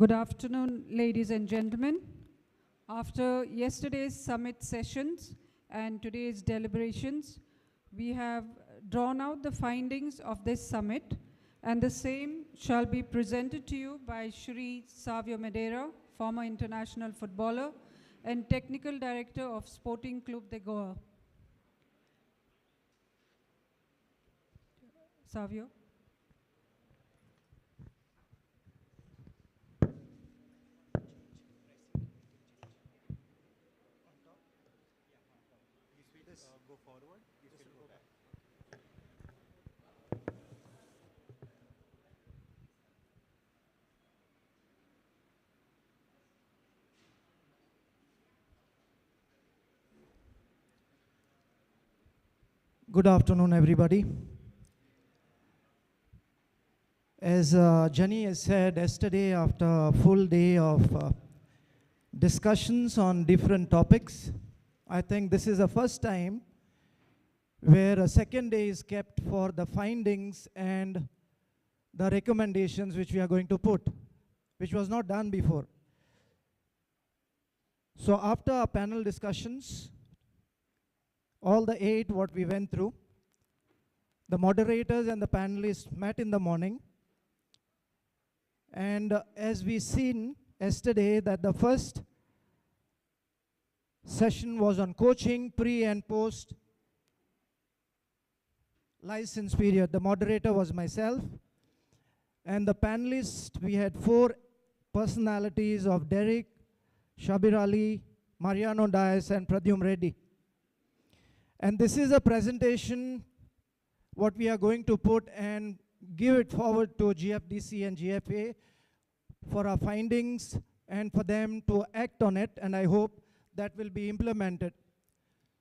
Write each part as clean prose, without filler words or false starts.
Good afternoon, ladies and gentlemen. After yesterday's summit sessions and today's deliberations, we have drawn out the findings of this summit, and the same shall be presented to you by Shri Savio Medera, former international footballer and Technical Director of Sporting Club de Goa. Savio. Go forward. This will go back. Good afternoon, everybody. As Jenny has said yesterday, after a full day of discussions on different topics, I think this is the first time where a second day is kept for the findings and the recommendations which we are going to put, which was not done before. So after our panel discussions, all the 8 what we went through, the moderators and the panelists met in the morning, and as we seen yesterday that the first session was on coaching, pre and post license period. The moderator was myself, and the panelists, we had 4 personalities of Derek, Shabir Ali, Mariano Dias and Pradyum Reddy. And this is a presentation what we are going to put and give it forward to Gfdc and GFA for our findings and for them to act on it, and I hope that will be implemented.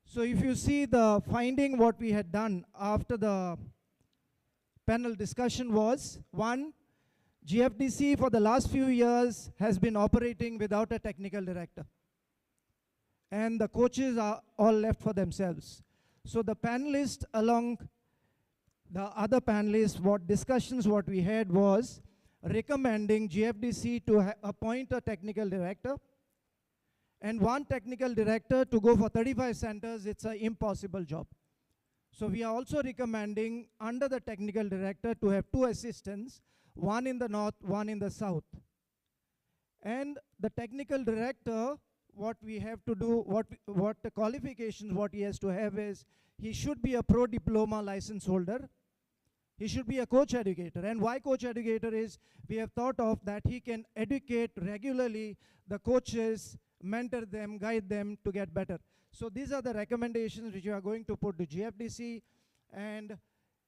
So if you see the finding what we had done after the panel discussion was, 1, GFDC for the last few years has been operating without a technical director, and the coaches are all left for themselves. So the panelists along the other panelists, what discussions what we had was recommending GFDC to appoint a technical director, and 1 technical director to go for 35 centers. It's an impossible job. So we are also recommending under the technical director to have 2 assistants, 1 in the north, 1 in the south. And the technical director, what we have to do, what the qualifications what he has to have is, he should be a pro diploma license holder. He should be a coach educator. And why coach educator is, we have thought of that he can educate regularly the coaches, mentor them, guide them to get better. So these are the recommendations which you are going to put to GFDC, and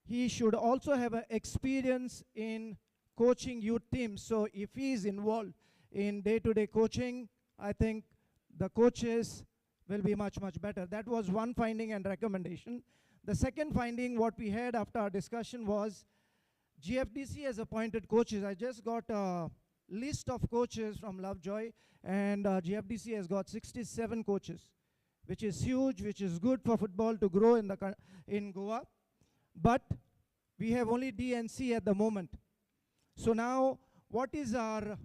he should also have an experience in coaching youth teams. So if he is involved in day-to-day coaching, I think the coaches will be much, much better. That was 1 finding and recommendation. The second finding what we had after our discussion was GFDC has appointed coaches. I just got a list of coaches from Lovejoy, and GFDC has got 67 coaches, which is huge, which is good for football to grow in Goa. But we have only D and C at the moment. So now what is our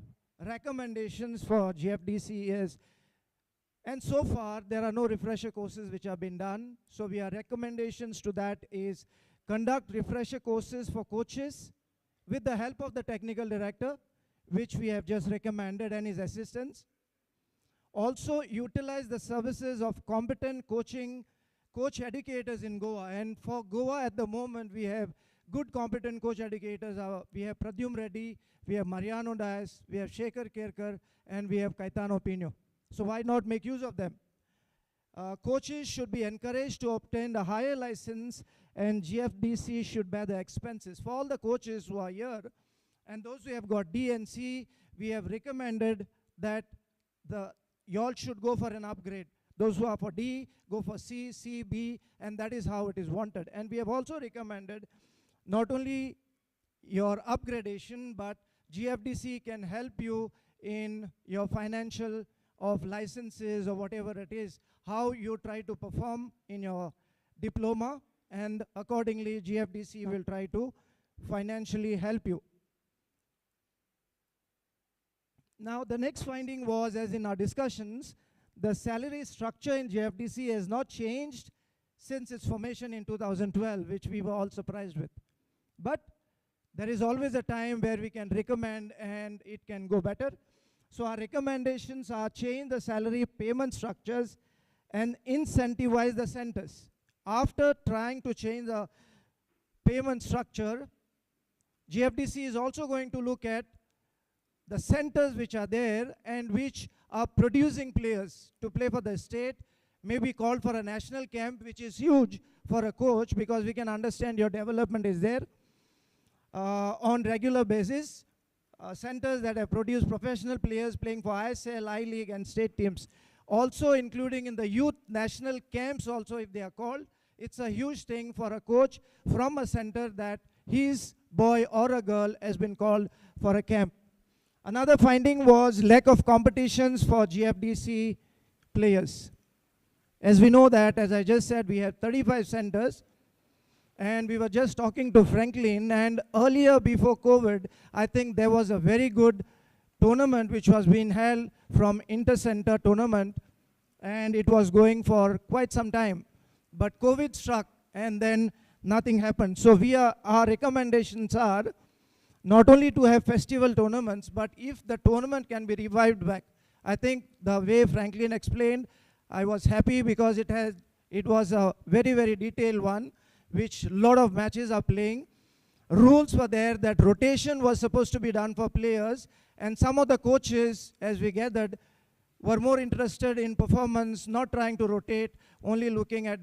recommendations for GFDC is, and so far there are no refresher courses which have been done. So our recommendations to that is conduct refresher courses for coaches with the help of the technical director, which we have just recommended, and his assistants. Also utilize the services of competent coach educators in Goa. And for Goa at the moment, we have good competent coach educators. We have Pradyum Reddy, we have Mariano Dias, we have Shekhar Kerkar, and we have Caetano Pino. So why not make use of them? Coaches should be encouraged to obtain a higher license, and GFDC should bear the expenses. For all the coaches who are here, and those who have got D and C, we have recommended that y'all should go for an upgrade. Those who are for D, go for C, C, B, and that is how it is wanted. And we have also recommended not only your upgradation, but GFDC can help you in your financial of licenses or whatever it is, how you try to perform in your diploma, and accordingly GFDC will try to financially help you. Now, the next finding was, as in our discussions, the salary structure in GFDC has not changed since its formation in 2012, which we were all surprised with. But there is always a time where we can recommend and it can go better. So our recommendations are change the salary payment structures and incentivize the centers. After trying to change the payment structure, GFDC is also going to look at the centers which are there and which are producing players to play for the state, maybe called for a national camp, which is huge for a coach because we can understand your development is there on regular basis. Centers that have produced professional players playing for ISL, I-League and state teams. Also including in the youth national camps also if they are called. It's a huge thing for a coach from a center that his boy or a girl has been called for a camp. Another finding was lack of competitions for GFDC players. As we know that, as I just said, we have 35 centers. And we were just talking to Franklin, and earlier before COVID, I think there was a very good tournament which was being held from inter-center tournament, and it was going for quite some time. But COVID struck, and then nothing happened. So our recommendations are not only to have festival tournaments, but if the tournament can be revived back. I think the way Franklin explained, I was happy because it was a very, very detailed one, which a lot of matches are playing. Rules were there that rotation was supposed to be done for players, and some of the coaches, as we gathered, were more interested in performance, not trying to rotate, only looking at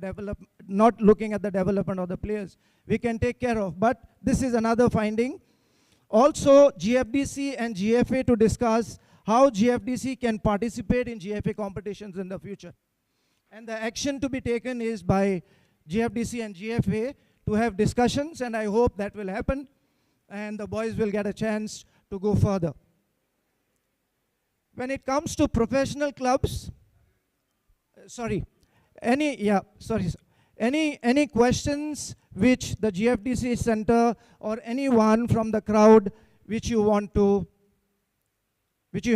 not looking at the development of the players. We can take care of, but this is another finding. Also, GFDC and GFA to discuss how GFDC can participate in GFA competitions in the future. And the action to be taken is by GFDC and GFA to have discussions, and I hope that will happen, and the boys will get a chance to go further. When it comes to professional clubs, any questions which the GFDC center or anyone from the crowd which you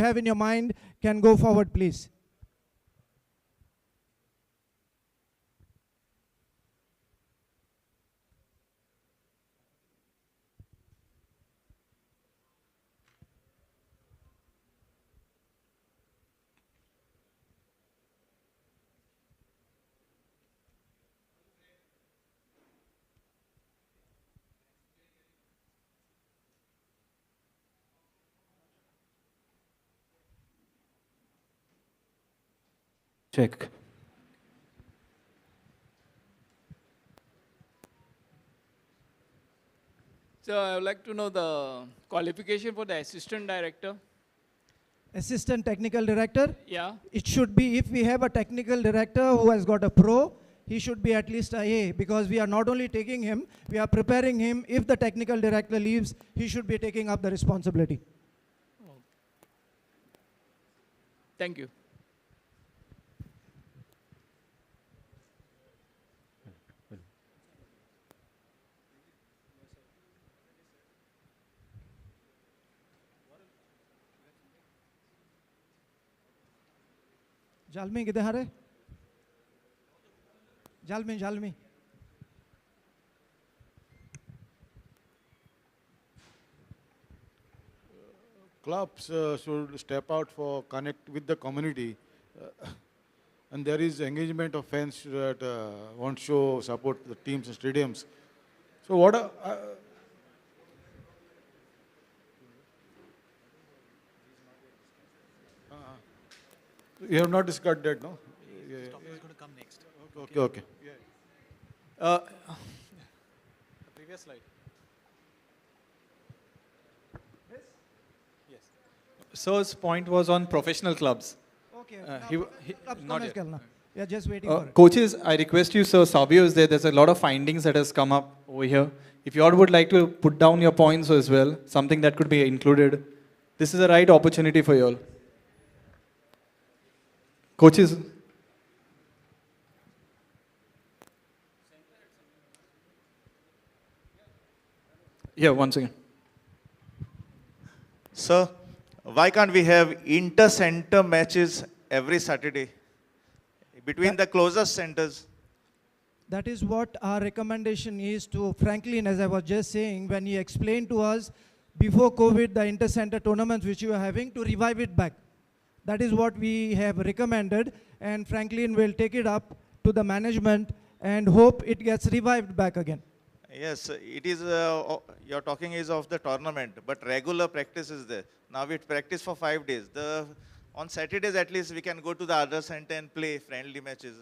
have in your mind can go forward, please. Check. So I would like to know the qualification for the assistant director. Assistant technical director, Yeah. it should be, if we have a technical director who has got a pro, he should be at least a A, because we are not only taking him, we are preparing him. If the technical director leaves, he should be taking up the responsibility. Thank you. Jalmi किधर है? Jalmi. Clubs should step out for connect with the community, and there is engagement of fans that want to show support the teams and stadiums. So what you have not discussed that, no? This topic is going to come next. Okay. The previous slide. Yes. Sir's point was on professional clubs. Okay. Not yet. We are just waiting for it. Coaches, I request you, sir, Savio is there. There's a lot of findings that has come up over here. If you all would like to put down your points as well, something that could be included, this is the right opportunity for you all. Coaches. Yeah, once again. Sir, why can't we have inter-center matches every Saturday between the closest centers? That is what our recommendation is to Franklin, as I was just saying, when he explained to us before COVID, the inter-center tournaments which you are having, to revive it back. That is what we have recommended, and Franklin will take it up to the management and hope it gets revived back again. Yes, it is, you're talking is of the tournament, but regular practice is there. Now we practice for 5 days. On Saturdays at least we can go to the other center and play friendly matches.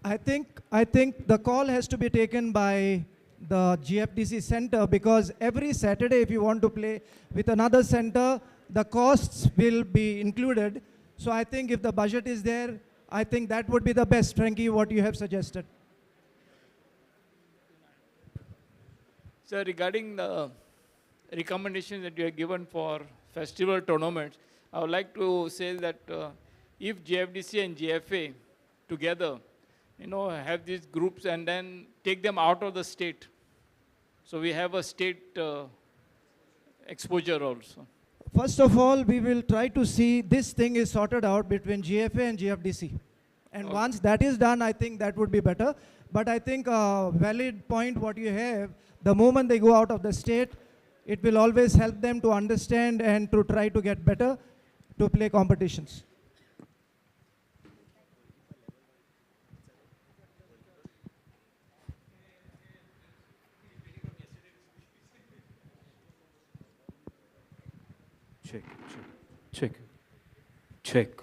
I think the call has to be taken by the GFDC center, because every Saturday if you want to play with another center, the costs will be included. So I think if the budget is there, I think that would be the best, Frankie, what you have suggested. So regarding the recommendations that you have given for festival tournaments, I would like to say that if GFDC and GFA together, have these groups and then take them out of the state. So we have a state exposure also. First of all, we will try to see this thing is sorted out between GFA and GFDC. And Okay. once that is done, I think that would be better. But I think a valid point what you have, the moment they go out of the state, it will always help them to understand and to try to get better to play competitions. Check.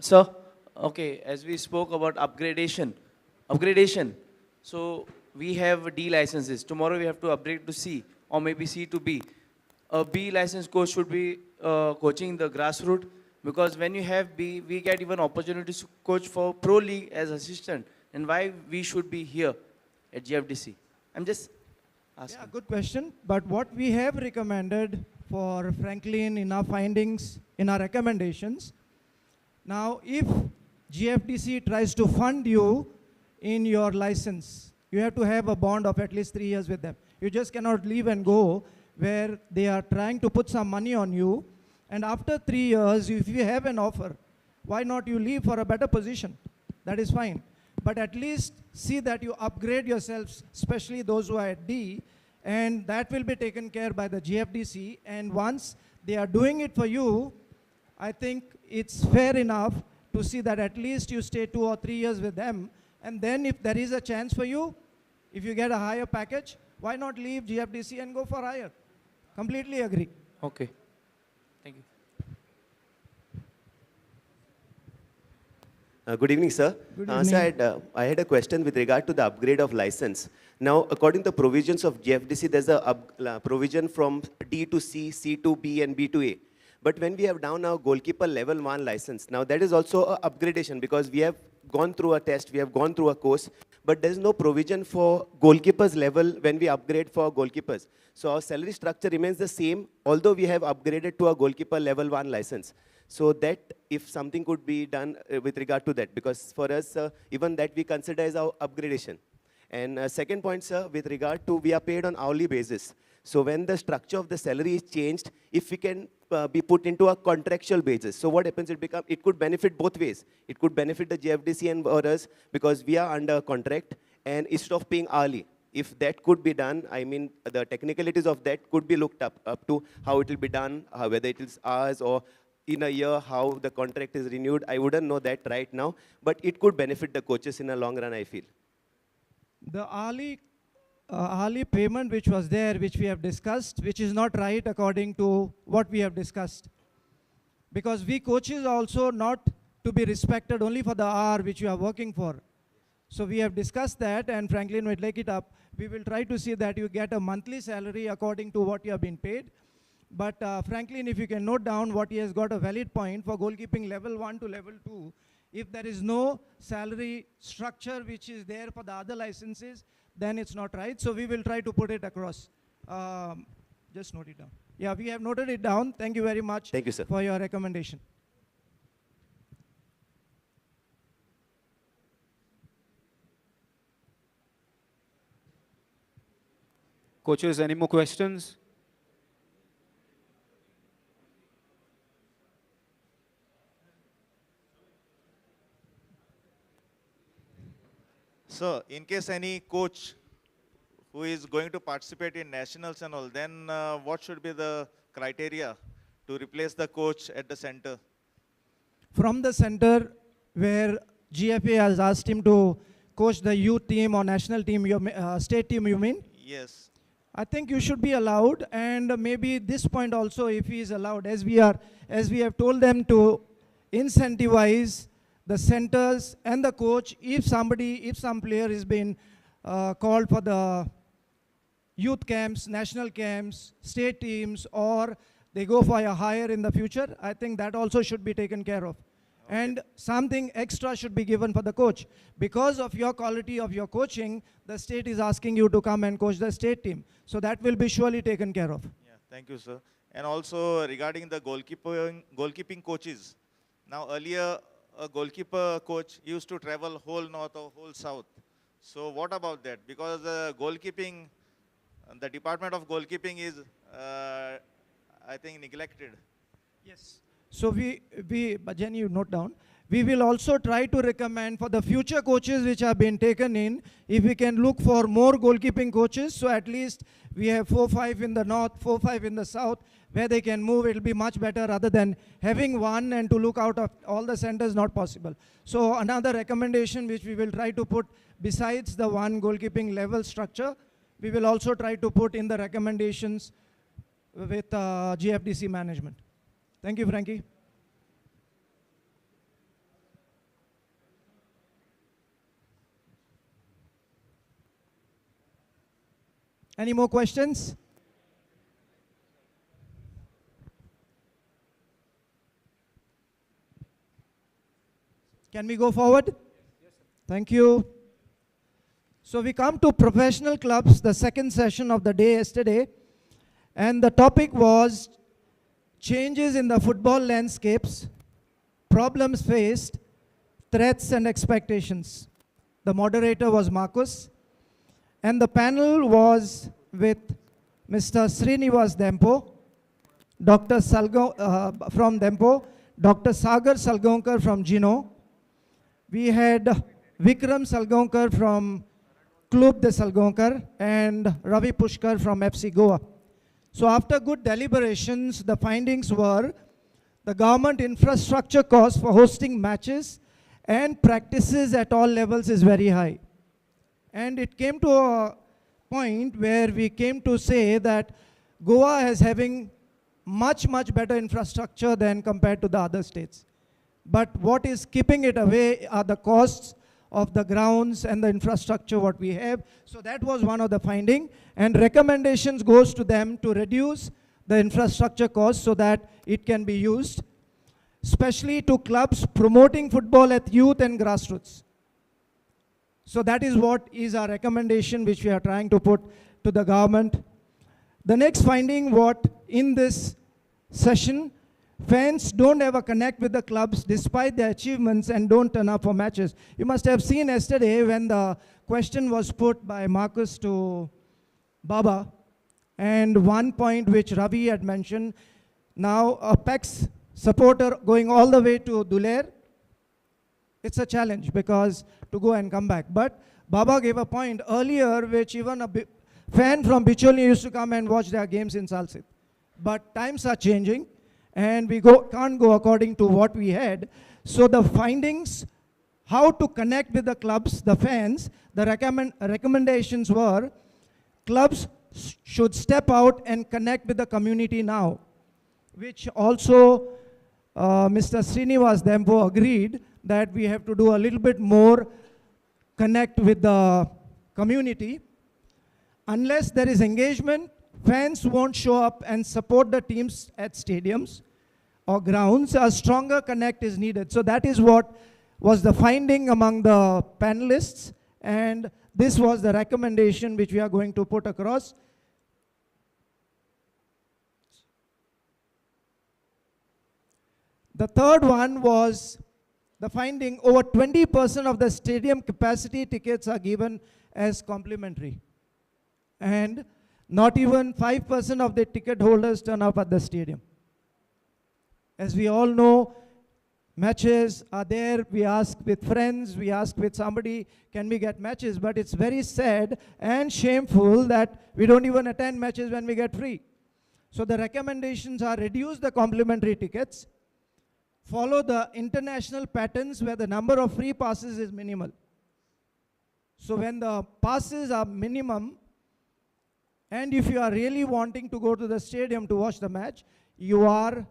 Sir, okay, as we spoke about upgradation, so we have D licenses. Tomorrow we have to upgrade to C, or maybe C to B. A B license coach should be coaching the grassroots, because when you have B, we get even opportunities to coach for Pro League as assistant. And why we should be here at GFDC? I'm just asking. Yeah, good question. But what we have recommended for Franklin in our findings, in our recommendations, now if GFDC tries to fund you in your license, you have to have a bond of at least 3 years with them. You just cannot leave and go where they are trying to put some money on you, and after 3 years, if you have an offer, why not you leave for a better position? That is fine. But at least see that you upgrade yourselves, especially those who are at D, and that will be taken care by the GFDC. And once they are doing it for you, I think it's fair enough to see that at least you stay 2 or 3 years with them. And then if there is a chance for you, if you get a higher package, why not leave GFDC and go for higher? Completely agree. Okay. Thank you. Good evening, sir. Good Sir, evening. I had a question with regard to the upgrade of license. Now, according to the provisions of GFDC, there's a provision from D to C, C to B, and B to A. But when we have down now goalkeeper level 1 license, now that is also a upgradation, because we have gone through a test, we have gone through a course, but there's no provision for goalkeepers level when we upgrade for goalkeepers. So our salary structure remains the same, although we have upgraded to a goalkeeper level 1 license. So that, if something could be done with regard to that, because for us, even that we consider as our upgradation. And second point, sir, with regard to we are paid on hourly basis. So when the structure of the salary is changed, if we can be put into a contractual basis, so what happens, it could benefit both ways. It could benefit the GFDC and or us, because we are under contract, and instead of paying hourly. If that could be done, I mean, the technicalities of that could be looked up to how it will be done, whether it is hours or in a year, how the contract is renewed. I wouldn't know that right now, but it could benefit the coaches in a long run, I feel. The hourly payment which was there, which we have discussed, which is not right according to what we have discussed. Because we coaches are also not to be respected only for the hour which you are working for. So we have discussed that, and Franklin will take it up. We will try to see that you get a monthly salary according to what you have been paid. But Franklin, if you can note down what he has got a valid point for goalkeeping level 1 to level 2, if there is no salary structure which is there for the other licenses, then it's not right. So we will try to put it across. Just note it down. Yeah, we have noted it down. Thank you very much. Thank you, sir. For your recommendation. Coaches, any more questions? So, in case any coach who is going to participate in nationals and all, then what should be the criteria to replace the coach at the center? From the center where GFA has asked him to coach the youth team or national team, state team you mean? Yes. I think you should be allowed, and maybe this point also, if he is allowed, as we have told them to incentivize the centers and the coach, if some player is being called for the youth camps, national camps, state teams, or they go for a higher in the future, I think that also should be taken care of. Okay. And something extra should be given for the coach. Because of your quality of your coaching, the state is asking you to come and coach the state team. So that will be surely taken care of. Yeah, thank you, sir. And also regarding the goalkeeping coaches. Now earlier, a goalkeeper coach used to travel whole north or whole south. So what about that? Because goalkeeping, the department of goalkeeping is, I think, neglected. Yes. So Bhajan, you note down, we will also try to recommend for the future coaches which have been taken in, if we can look for more goalkeeping coaches, so at least we have 4-5 in the north, 4-5 in the south, where they can move. It will be much better rather than having one and to look out of all the centers, not possible. So another recommendation which we will try to put besides the one goalkeeping level structure, we will also try to put in the recommendations with GFDC management. Thank you, Frankie. Any more questions? Can we go forward? Yes, sir. Thank you. So we come to professional clubs, the second session of the day yesterday, and the topic was changes in the football landscapes, problems faced, threats and expectations. The moderator was Marcus, and the panel was with Mr. Srinivas Dempo, Dr. from Dempo, Dr. Sagar Salgaonkar from Gino. We had Vikram Salgaonkar from Club de Salgaonkar and Ravi Pushkar from FC Goa. So after good deliberations, the findings were the government infrastructure cost for hosting matches and practices at all levels is very high. And it came to a point where we came to say that Goa is having much better infrastructure than compared to the other states. But what is keeping it away are the costs of the grounds and the infrastructure what we have. So that was one of the finding, and recommendations goes to them to reduce the infrastructure costs so that it can be used, especially to clubs promoting football at youth and grassroots. So that is what is our recommendation which we are trying to put to the government. The next finding, what in this session, fans don't ever connect with the clubs despite their achievements and don't turn up for matches. You must have seen yesterday when the question was put by Marcus to Baba, and one point which Ravi had mentioned, now a PEX supporter going all the way to Duler, it's a challenge because to go and come back. But Baba gave a point earlier which even a fan from Bicholi used to come and watch their games in Salsit. But times are changing, and we can't go according to what we had. So the findings, how to connect with the clubs, the fans, the recommendations were, clubs should step out and connect with the community now, which also Mr. Srinivas Dempo agreed that we have to do a little bit more connect with the community. Unless there is engagement, fans won't show up and support the teams at stadiums or grounds. A stronger connect is needed. So that is what was the finding among the panelists, and this was the recommendation which we are going to put across. The third one was the finding, over 20% of the stadium capacity tickets are given as complimentary. And not even 5% of the ticket holders turn up at the stadium. As we all know, Matches are there, we ask with friends, we ask with somebody, can we get matches? But it's very sad and shameful that we don't even attend matches when we get free. So the recommendations are reduce the complimentary tickets, follow the international patterns where the number of free passes is minimal. So when the passes are minimum, and if you are really wanting to go to the stadium to watch the match, you are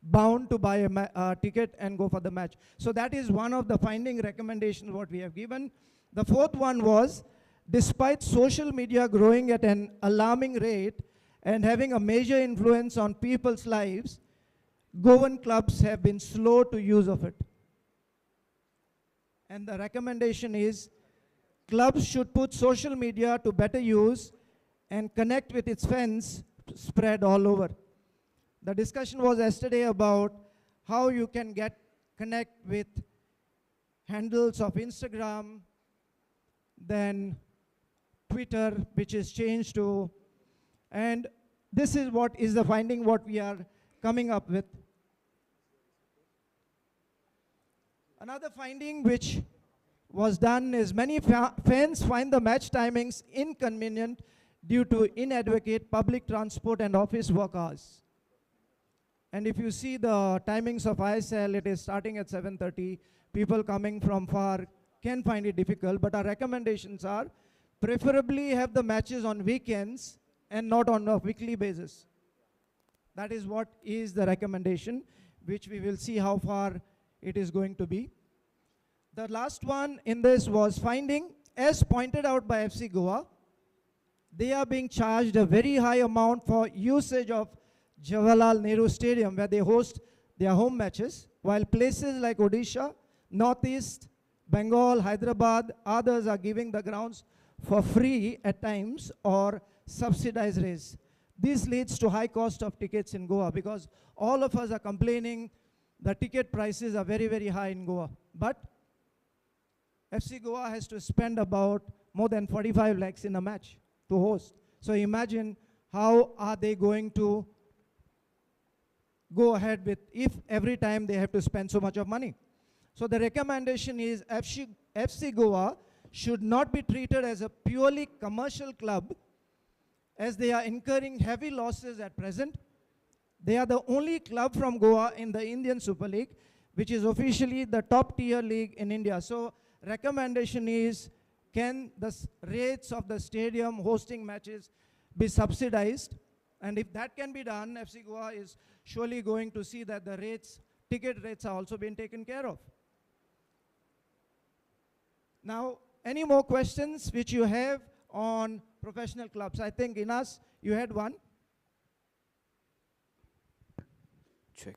bound to buy a ticket and go for the match. So that is one of the finding recommendations what we have given. The fourth one was, despite social media growing at an alarming rate and having a major influence on people's lives, Goan clubs have been slow to use of it. And the recommendation is, clubs should put social media to better use and connect with its fans spread all over. The discussion was yesterday about how you can connect with handles of Instagram, then Twitter, which is changed to, and this is what is the finding what we are coming up with. Another finding which was done is many fans find the match timings inconvenient due to inadequate public transport and office work hours. And if you see the timings of ISL, it is starting at 7:30. People coming from far can find it difficult, but our recommendations are preferably have the matches on weekends and not on a weekly basis. That is what is the recommendation, which we will see how far it is going to be. The last one in this was finding, as pointed out by FC Goa, they are being charged a very high amount for usage of Jawaharlal Nehru Stadium, where they host their home matches, while places like Odisha, Northeast, Bengal, Hyderabad, others are giving the grounds for free at times or subsidized rates. This leads to high cost of tickets in Goa, because all of us are complaining the ticket prices are very, very high in Goa. But FC Goa has to spend about more than 45 lakhs in a match to host. So imagine how are they going to go ahead with if every time they have to spend so much of money. So the recommendation is FC Goa should not be treated as a purely commercial club, as they are incurring heavy losses at present. They are the only club from Goa in the Indian Super League, which is officially the top tier league in India. So recommendation is, can the rates of the stadium hosting matches be subsidized? And if that can be done, FC Goa is surely going to see that the rates, ticket rates are also being taken care of. Now, any more questions which you have on professional clubs? I think Inas, you had one. Check.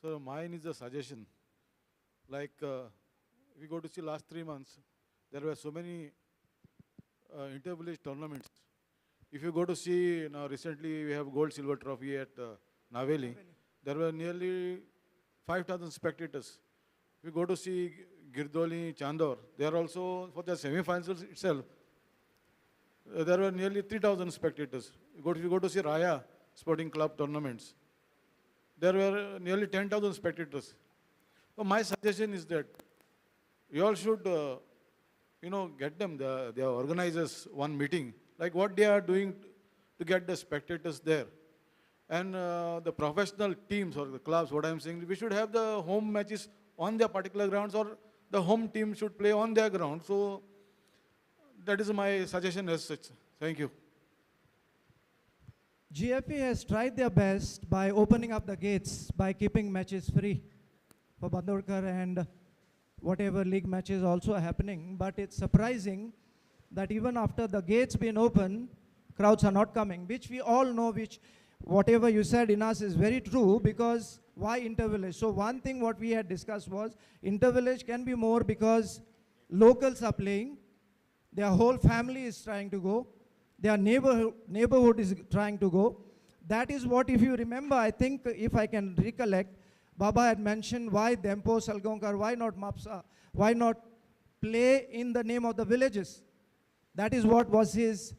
So mine is a suggestion. Like, if you go to see last 3 months, there were so many inter-village tournaments. If you go to see, now recently we have gold silver trophy at Naveli. There were nearly 5,000 spectators. If you go to see Girdoli, Chandor, they are also, for the semi-finals itself, there were nearly 3,000 spectators. If you go to see Raya Sporting Club tournaments, there were nearly 10,000 spectators. So my suggestion is that you all should, get them, the organizers, one meeting, like what they are doing to get the spectators there. And the professional teams or the clubs, what I'm saying, we should have the home matches on their particular grounds, or the home team should play on their ground. So that is my suggestion as such. Thank you. GFA has tried their best by opening up the gates, by keeping matches free for Bandorkar, and whatever league matches also are happening. But it's surprising that even after the gates being open, crowds are not coming, which we all know, which whatever you said, Inas, is very true, because why inter-village? So one thing what we had discussed was inter-village can be more because locals are playing, their whole family is trying to go, their neighborhood is trying to go. That is what, if you remember, I think if I can recollect, Baba had mentioned why Dempo, Salgaonkar, why not Mapsa, why not play in the name of the villages? That is what was his,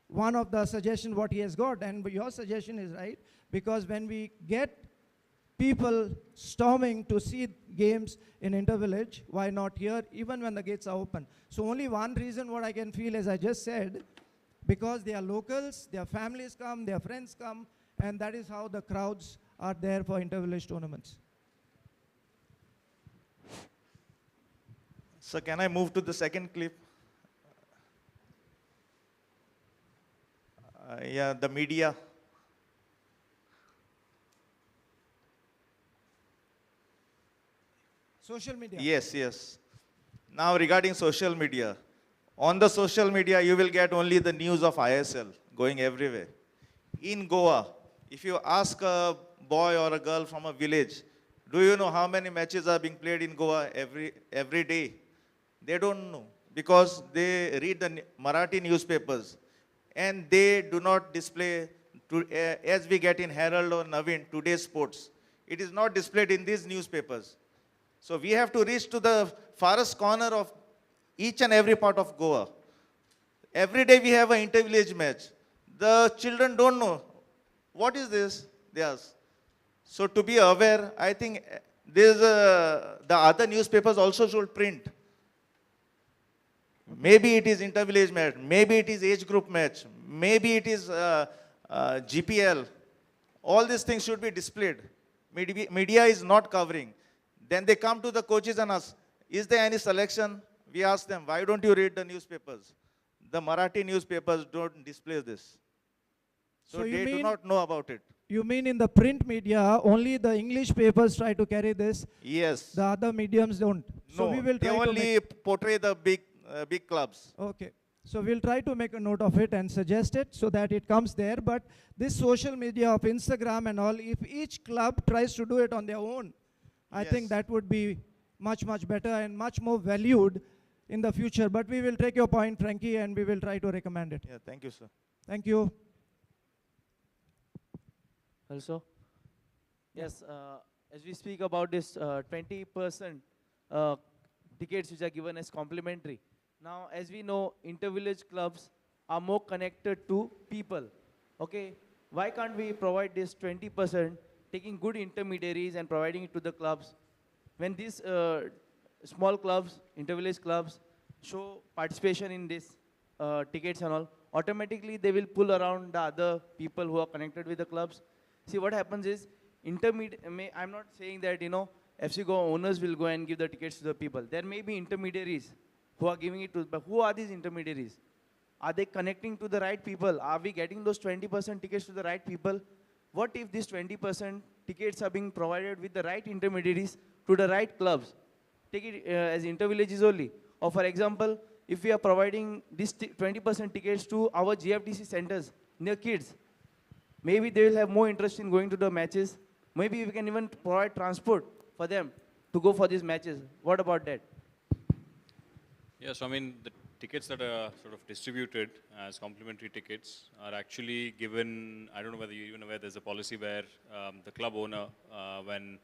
one of the suggestions what he has got, and your suggestion is right, because when we get people storming to see games in Intervillage. Why not here, even when the gates are open? So only one reason what I can feel, as I just said, because they are locals, their families come, their friends come, and that is how the crowds are there for Intervillage tournaments. So can I move to the second clip? Yeah, the media. Social media. Yes, yes. Now regarding social media. On the social media, you will get only the news of ISL going everywhere. In Goa, if you ask a boy or a girl from a village, do you know how many matches are being played in Goa every day? They don't know because they read the Marathi newspapers and they do not display, as we get in Herald or Navin, today's sports. It is not displayed in these newspapers. So we have to reach to the farthest corner of each and every part of Goa. Every day we have an inter-village match. The children don't know, what is this? They ask. So to be aware, I think the other newspapers also should print. Maybe it is inter-village match, maybe it is age group match, maybe it is GPL. All these things should be displayed. Media is not covering. Then they come to the coaches and ask, is there any selection? We ask them, why don't you read the newspapers? The Marathi newspapers don't display this. So they do not know about it. You mean in the print media, only the English papers try to carry this? Yes. The other mediums don't. So No, we will they try to only portray the big clubs. Okay. So we'll try to make a note of it and suggest it so that it comes there. But this social media of Instagram and all, if each club tries to do it on their own, I think that would be much, much better and much more valued in the future. But we will take your point, Frankie, and we will try to recommend it. Yeah, thank you, sir. Thank you. Also, yes, as we speak about this 20% tickets which are given as complimentary. Now, as we know, inter-village clubs are more connected to people. Okay, why can't we provide this 20%, taking good intermediaries and providing it to the clubs? When these small clubs, inter-village clubs, show participation in this tickets and all, automatically they will pull around the other people who are connected with the clubs. See, what happens is, I'm not saying that, you know, FC Goa owners will go and give the tickets to the people. There may be intermediaries who are giving it to, but who are these intermediaries? Are they connecting to the right people? Are we getting those 20% tickets to the right people? What if these 20% tickets are being provided with the right intermediaries to the right clubs? Take it as inter-villages only. Or for example, if we are providing these 20% tickets to our GFDC centers near kids, maybe they will have more interest in going to the matches. Maybe we can even provide transport for them to go for these matches. What about that? Yes, I mean, the tickets that are sort of distributed as complimentary tickets are actually given, I don't know whether you're even aware, there's a policy where the club owner, when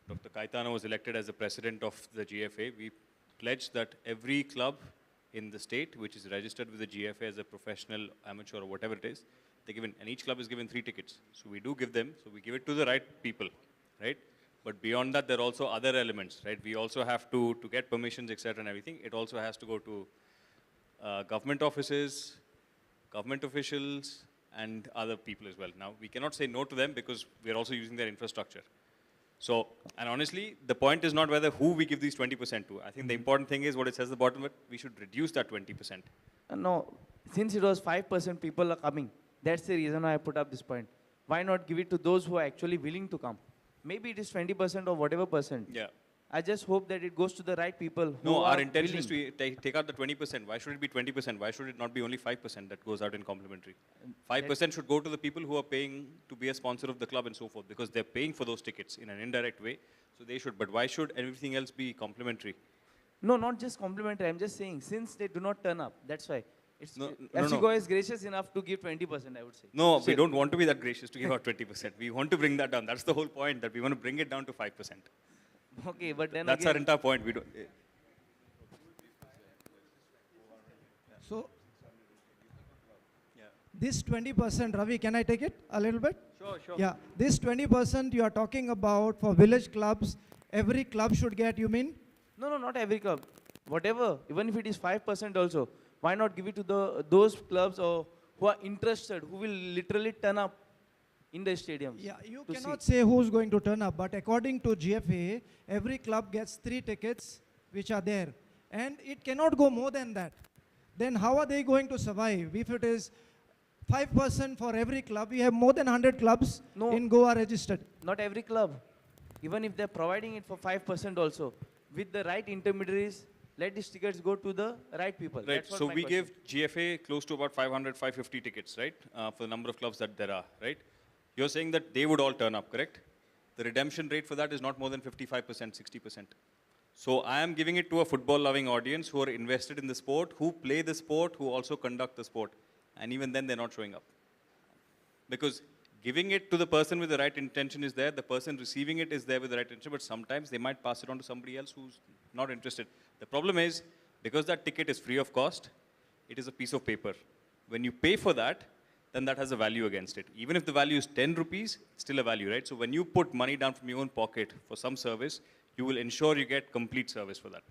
Dr. Kaitana was elected as the president of the GFA, we pledged that every club in the state, which is registered with the GFA as a professional, amateur, or whatever it is, they're given, and each club is given 3 tickets. So we do give them, so we give it to the right people, right? But beyond that, there are also other elements, right? We also have to get permissions, etc. and everything. It also has to go to government offices, government officials, and other people as well. Now, we cannot say no to them because we're also using their infrastructure. So, and honestly, the point is not whether who we give these 20% to. I think the important thing is what it says at the bottom, but we should reduce that 20%. No, since it was 5% people are coming, that's the reason why I put up this point. Why not give it to those who are actually willing to come? Maybe it is 20% or whatever percent. Yeah. I just hope that it goes to the right people who No, are our intention willing. is to take out the 20%. Why should it be 20%? Why should it not be only 5% that goes out in complimentary? 5% should go to the people who are paying to be a sponsor of the club and so forth, because they're paying for those tickets in an indirect way. So they should. But why should everything else be complimentary? No, not just complimentary. I'm just saying, since they do not turn up, that's why. No. Goa is gracious enough to give 20%, I would say. No, we don't want to be that gracious to give out 20%. We want to bring that down. That's the whole point, that we want to bring it down to 5%. Okay, but then That's again, our entire point. We don't. So, this 20%, Ravi, can I take it a little bit? Sure. Yeah, this 20% you are talking about for village clubs, every club should get, you mean? No, not every club. Whatever, even if it is 5% also, why not give it to those clubs or who are interested, who will literally turn up in the stadiums? Yeah, you to cannot see. say who's going to turn up, but according to GFA, every club gets 3 tickets which are there. And it cannot go more than that. Then how are they going to survive? If it is 5% for every club, we have more than 100 clubs No. in Goa registered. Not every club. Even if they're providing it for 5% also, with the right intermediaries, let these tickets go to the right people. Right, That's what so my we question. give GFA close to about 500, 550 tickets, right? For the number of clubs that there are, right? You're saying that they would all turn up, correct? The redemption rate for that is not more than 55%, 60%. So I am giving it to a football-loving audience who are invested in the sport, who play the sport, who also conduct the sport. And even then, they're not showing up. Because giving it to the person with the right intention is there, the person receiving it is there with the right intention, but sometimes they might pass it on to somebody else who's not interested. The problem is, because that ticket is free of cost, it is a piece of paper. When you pay for that, then that has a value against it. Even if the value is 10 rupees, it's still a value, right? So when you put money down from your own pocket for some service, you will ensure you get complete service for that.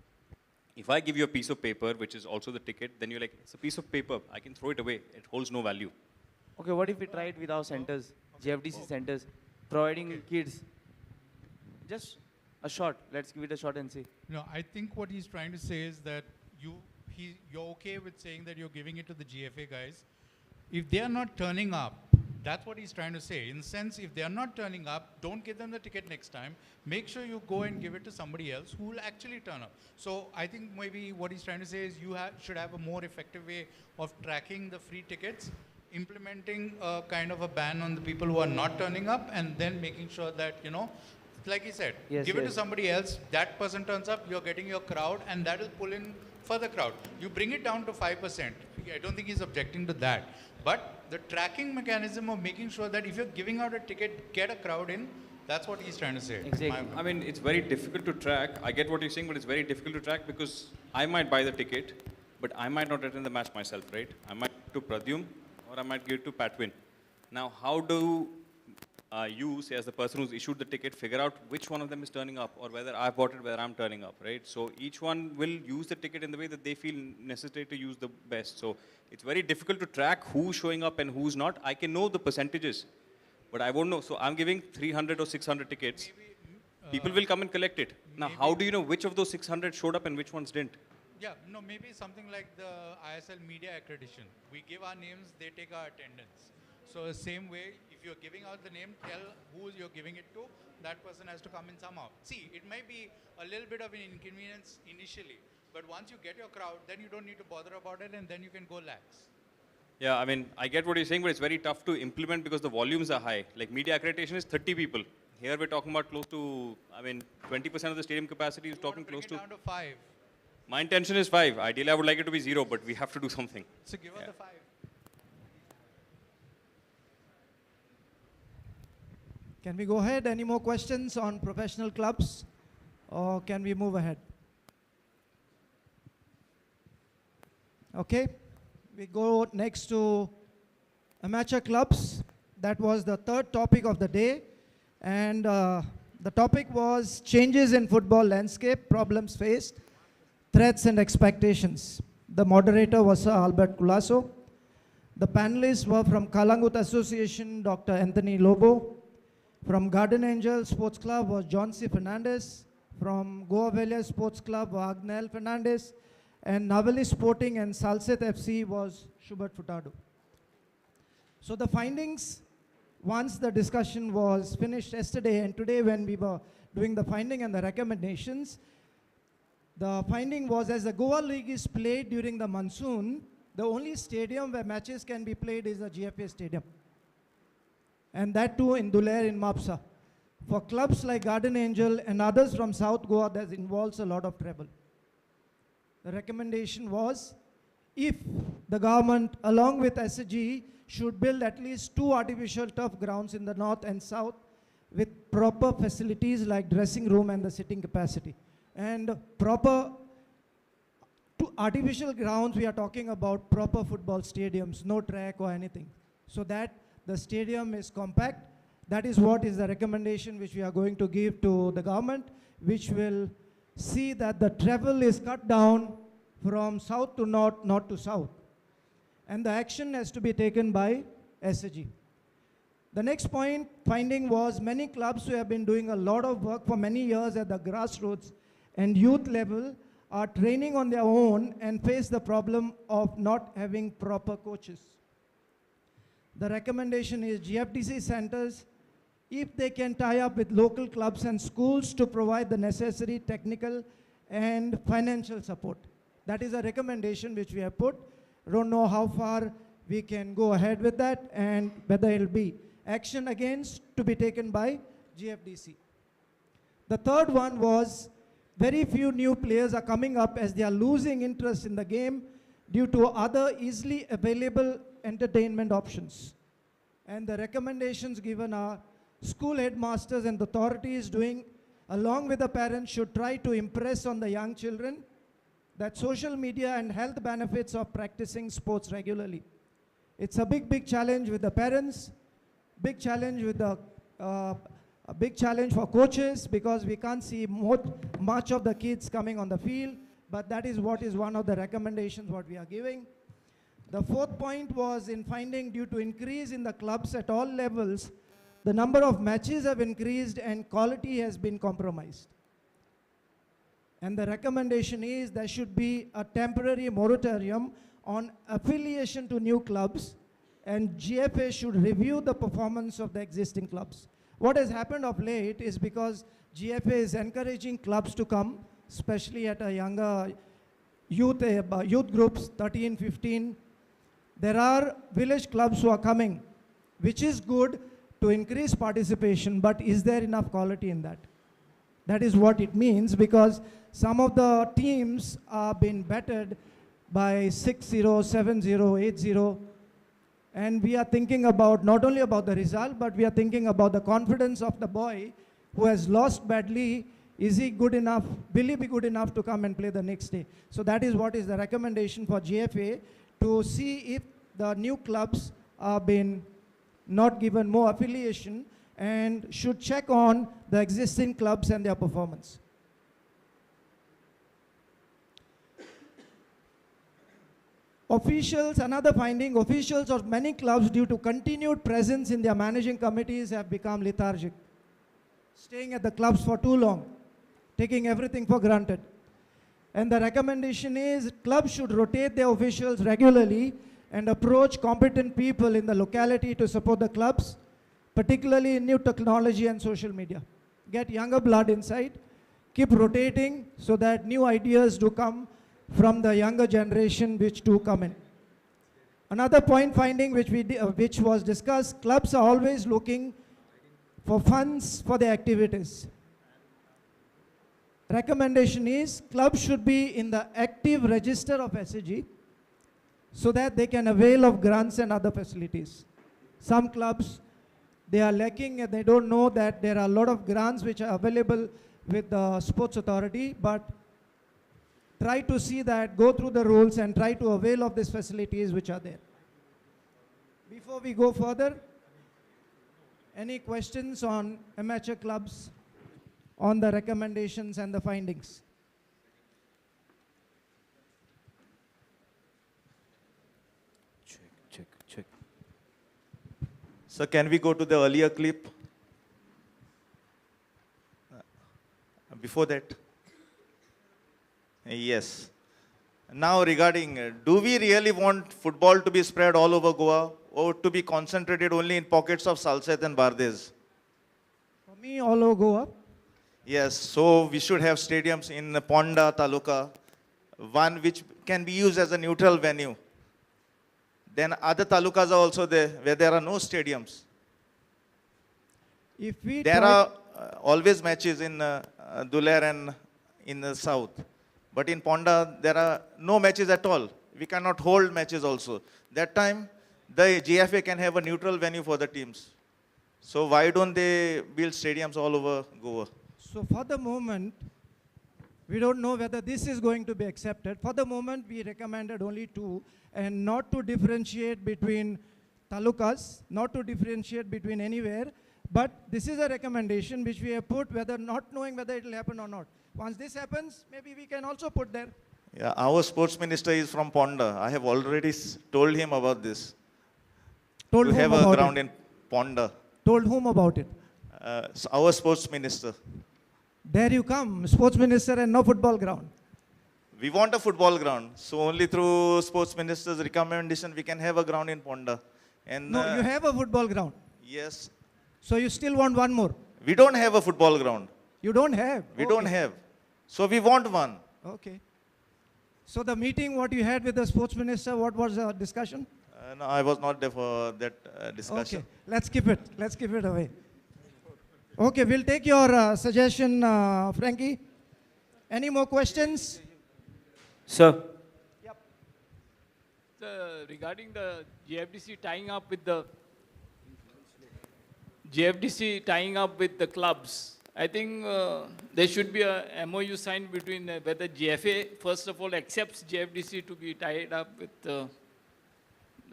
If I give you a piece of paper, which is also the ticket, then you're like, it's a piece of paper, I can throw it away, it holds no value. Okay, what if we try it with our centers, GFDC centers, providing kids just a shot? Let's give it a shot and see. No, I think what he's trying to say is that you're okay with saying that you're giving it to the GFA guys. If they are not turning up, that's what he's trying to say. In the sense, if they are not turning up, don't give them the ticket next time. Make sure you go and give it to somebody else who will actually turn up. So I think maybe what he's trying to say is you should have a more effective way of tracking the free tickets, implementing a kind of a ban on the people who are not turning up, and then making sure that, like he said, give it to somebody else, that person turns up, you're getting your crowd, and that will pull in further crowd. You bring it down to 5%. I don't think he's objecting to that. But the tracking mechanism of making sure that if you're giving out a ticket, get a crowd in, that's what he's trying to say. Exactly. I mean, it's very difficult to track. I get what you're saying, but it's very difficult to track because I might buy the ticket, but I might not attend the match myself, right? I might give it to Pradyum or I might give it to Patwin. Now, how do you, say as the person who's issued the ticket, figure out which one of them is turning up or whether I bought it, whether I'm turning up, right? So each one will use the ticket in the way that they feel necessary to use the best. So it's very difficult to track who's showing up and who's not. I can know the percentages, but I won't know. So I'm giving 300 or 600 tickets. People will come and collect it. Now, how do you know which of those 600 showed up and which ones didn't? Yeah, no, maybe something like the ISL media accreditation. We give our names, they take our attendance. So the same way, if you're giving out the name, tell who you're giving it to, that person has to come in somehow. See, it might be a little bit of an inconvenience initially, but once you get your crowd, then you don't need to bother about it, and then you can go lax. Yeah, I mean, I get what you're saying, but it's very tough to implement because the volumes are high. Like media accreditation is 30 people. Here we're talking about close to, 20% of the stadium capacity is talking close to. Down to 5. My intention is 5. Ideally, I would like it to be 0, but we have to do something. So give her the 5. Can we go ahead? Any more questions on professional clubs? Or can we move ahead? Okay. We go next to amateur clubs. That was the third topic of the day. And the topic was changes in football landscape, problems faced, threats and expectations. The moderator was Sir Albert Culasso. The panelists were from Kalangut Association, Dr. Anthony Lobo. From Garden Angel Sports Club was John C. Fernandez. From Goa Valley Sports Club was Agnel Fernandez. And Navali Sporting and Salset FC was Schubert Furtado. So the findings, once the discussion was finished yesterday and today when we were doing the finding and the recommendations, the finding was as the Goa League is played during the monsoon, the only stadium where matches can be played is the GFA Stadium. And that too in Duler in Mapsa. For clubs like Garden Angel and others from South Goa, that involves a lot of travel. The recommendation was, if the government, along with SG, should build at least 2 artificial turf grounds in the north and south with proper facilities like dressing room and the sitting capacity. And proper artificial grounds, we are talking about proper football stadiums, no track or anything. So that the stadium is compact That is what is the recommendation which we are going to give to the government, which will see that the travel is cut down from south to north, north to south. And the action has to be taken by SAG. The next finding was many clubs who have been doing a lot of work for many years at the grassroots and youth level are training on their own and face the problem of not having proper coaches. The recommendation is GFDC centers, if they can tie up with local clubs and schools to provide the necessary technical and financial support. That is a recommendation which we have put. Don't know how far we can go ahead with that and whether it will be action against to be taken by GFDC. The third one was very few new players are coming up as they are losing interest in the game due to other easily available entertainment options. And the recommendations given are school headmasters and authorities doing along with the parents should try to impress on the young children that social media and health benefits of practicing sports regularly. It's a big challenge with the parents, big challenge with the a big challenge for coaches because we can't see much of the kids coming on the field, but that is what is one of the recommendations what we are giving. The fourth point was in finding due to increase in the clubs at all levels, the number of matches have increased and quality has been compromised. And the recommendation is there should be a temporary moratorium on affiliation to new clubs and GFA should review the performance of the existing clubs. What has happened of late is because GFA is encouraging clubs to come, especially at a younger youth groups, 13, 15. There are village clubs who are coming, which is good to increase participation, but is there enough quality in that? That is what it means because some of the teams are being battered by 6-0, 7-0, 8-0. And we are thinking about not only about the result, but we are thinking about the confidence of the boy who has lost badly. Is he good enough? Will he be good enough to come and play the next day? So that is what is the recommendation for GFA to see if the new clubs are being not given more affiliation and should check on the existing clubs and their performance. Officials, another finding, officials of many clubs due to continued presence in their managing committees have become lethargic, staying at the clubs for too long, taking everything for granted. And the recommendation is clubs should rotate their officials regularly and approach competent people in the locality to support the clubs, particularly in new technology and social media. Get younger blood inside, keep rotating so that new ideas do come from the younger generation which do come in. Another point finding which was discussed, clubs are always looking for funds for their activities. Recommendation is clubs should be in the active register of SAG so that they can avail of grants and other facilities. Some clubs, they are lacking and they don't know that there are a lot of grants which are available with the sports authority, but try to see that, go through the rules and try to avail of these facilities which are there. Before we go further, any questions on amateur clubs, on the recommendations and the findings? Check. So can we go to the earlier clip? Before that? Yes. Now regarding, do we really want football to be spread all over Goa or to be concentrated only in pockets of Salsette and Bardez? For me, all over Goa. Yes, so we should have stadiums in Ponda Taluka, one which can be used as a neutral venue. Then other talukas are also there where there are no stadiums. If we there are always matches in Duler and in the south. But in Ponda, there are no matches at all. We cannot hold matches also. That time, the GFA can have a neutral venue for the teams. So why don't they build stadiums all over Goa? So for the moment, we don't know whether this is going to be accepted. For the moment, we recommended only 2 and not to differentiate between talukas, not to differentiate between anywhere, But this is a recommendation which we have put, whether not knowing whether it will happen or not. Once this happens, maybe we can also put there. Yeah, our sports minister is from Ponda. I have already told him about this. Told to whom have a about ground it? in Ponda. Told whom about it? Our sports minister. There you come, sports minister and no football ground. We want a football ground. So only through sports minister's recommendation we can have a ground in Ponda. And No, you have a football ground. yes. So you still want one more? We don't have a football ground. You don't have? We don't have. So we want one. Okay. So the meeting what you had with the sports minister, what was the discussion? No, I was not there for that discussion. Okay, let's keep it. Let's keep it away. Okay, we'll take your suggestion, Frankie. Any more questions? Sir. Regarding the GFDC tying up with the GFDC tying up with the clubs, I think there should be a MOU signed between whether GFA first of all accepts GFDC to be tied up with the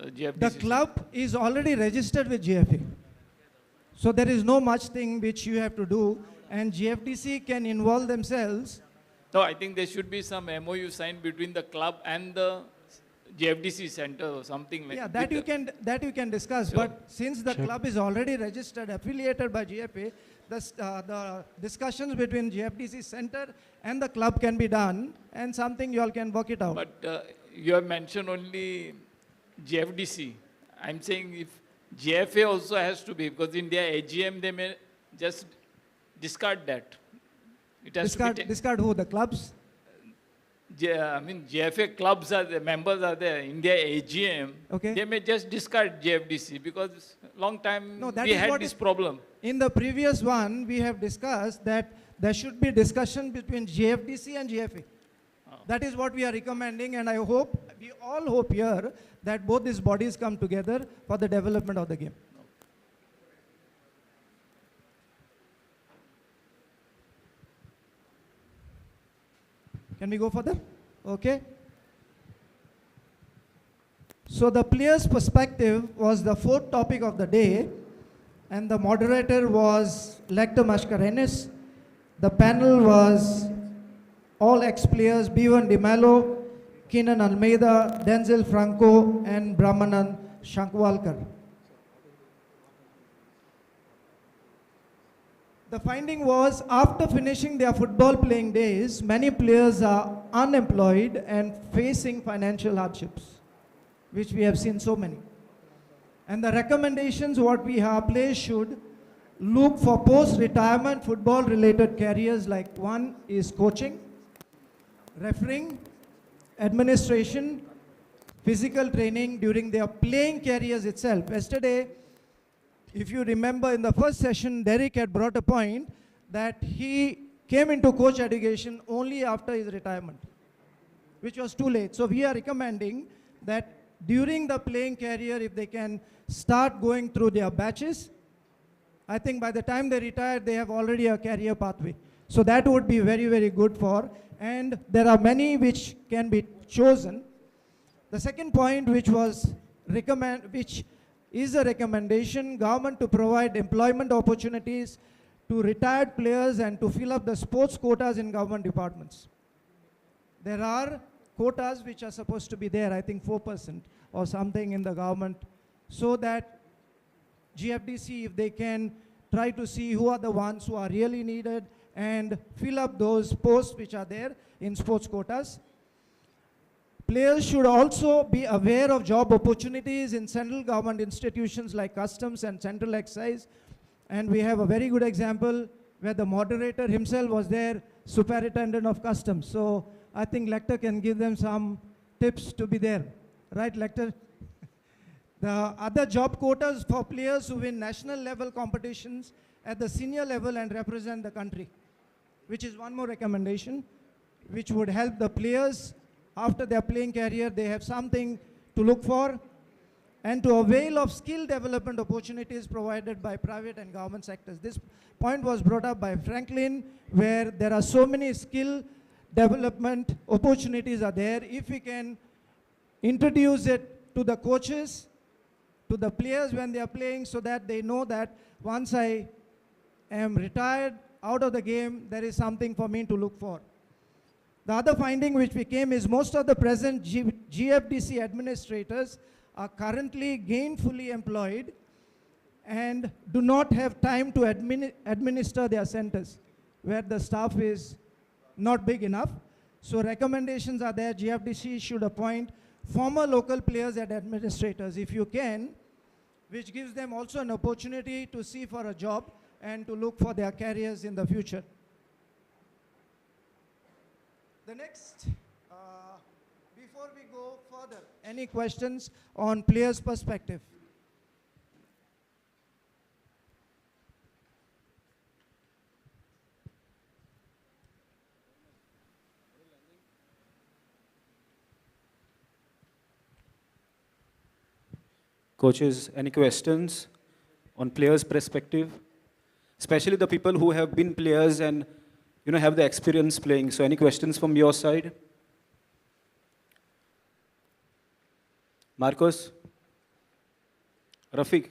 GFDC. The club is already registered with GFA. So there is no much thing which you have to do, and GFDC can involve themselves. No, I think there should be some MOU signed between the club and the GFDC center or something like Yeah, that. that you can discuss. Sure. But since the club is already registered, affiliated by GFA, the discussions between GFDC center and the club can be done, and something you all can work it out. But you have mentioned only GFDC. I'm saying if GFA also has to be, because in their AGM they may just discard that. It has to be Discard who? The clubs? I mean, GFA clubs are the members are there in their AGM. Okay. They may just discard GFDC because long time No, that we is had what this problem. In the previous one, we have discussed that there should be discussion between GFDC and GFA. That is what we are recommending, and I hope, we all hope here, that both these bodies come together for the development of the game. Can we go further? Okay. So the player's perspective was the fourth topic of the day, and the moderator was Lecter Mascarenis. The panel was all ex-players, Bevan Di Mello, Keenan Almeida, Denzel Franco, and Brahmanan Shankwalkar. The finding was, after finishing their football playing days, many players are unemployed and facing financial hardships, which we have seen so many. And the recommendations what we have, players should look for post-retirement football-related careers, like one is coaching, refereeing, administration, physical training during their playing careers itself. Yesterday, if you remember in the first session, Derek had brought a point that he came into coach education only after his retirement, which was too late. So we are recommending that during the playing career, if they can start going through their batches, I think by the time they retire, they have already a career pathway. So that would be very, very good for, and there are many which can be chosen. The second point, which is a recommendation, government to provide employment opportunities to retired players and to fill up the sports quotas in government departments. There are quotas which are supposed to be there, I think 4% or something in the government, so that GFDC, if they can try to see who are the ones who are really needed and fill up those posts which are there in sports quotas. Players should also be aware of job opportunities in central government institutions like customs and central excise. And we have a very good example where the moderator himself was there, superintendent of customs. So I think Lecter can give them some tips to be there. Right, Lecter? The other job quotas for players who win national level competitions at the senior level and represent the country, which is one more recommendation, which would help the players after their playing career. They have something to look for, and to avail of skill development opportunities provided by private and government sectors. This point was brought up by Franklin, where there are so many skill development opportunities are there. If we can introduce it to the coaches, to the players when they are playing, so that they know that once I am retired out of the game, there is something for me to look for. The other finding which we came is most of the present GFDC administrators are currently gainfully employed and do not have time to administer their centers where the staff is not big enough. So recommendations are there. GFDC should appoint former local players as administrators if you can, which gives them also an opportunity to see for a job and to look for their careers in the future. The next, before we go further, any questions on players' perspective? Coaches, any questions on players' perspective? Especially the people who have been players and have the experience playing. So any questions from your side? Marcos? Rafiq?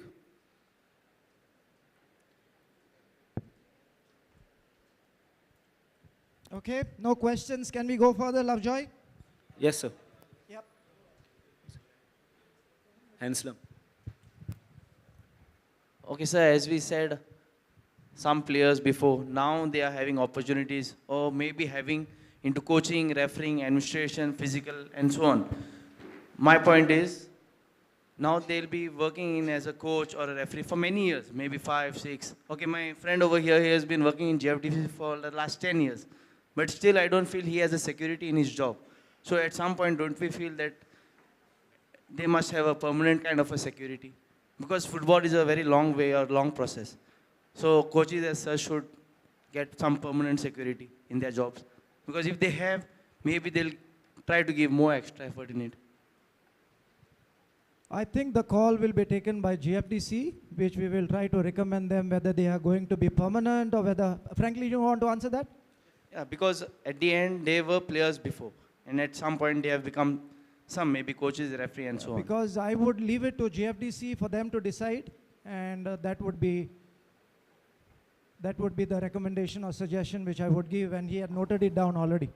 Okay, no questions. Can we go further, Lovejoy? Yes, sir. Yep. Hanslam. Okay, sir, as we said, some players before, now they are having opportunities or maybe having into coaching, refereeing, administration, physical, and so on. My point is, now they'll be working in as a coach or a referee for many years, maybe 5, 6. Okay, my friend over here, he has been working in GFDC for the last 10 years. But still, I don't feel he has a security in his job. So at some point, don't we feel that they must have a permanent kind of a security? Because football is a very long way or long process. So coaches as such should get some permanent security in their jobs. Because if they have, maybe they'll try to give more extra effort in it. I think the call will be taken by GFDC, which we will try to recommend them whether they are going to be permanent or whether, frankly, you want to answer that? Yeah, because at the end, they were players before. And at some point, they have become some maybe coaches, referee, and so on. Because I would leave it to GFDC for them to decide, and that would be the recommendation or suggestion which I would give, and he had noted it down already.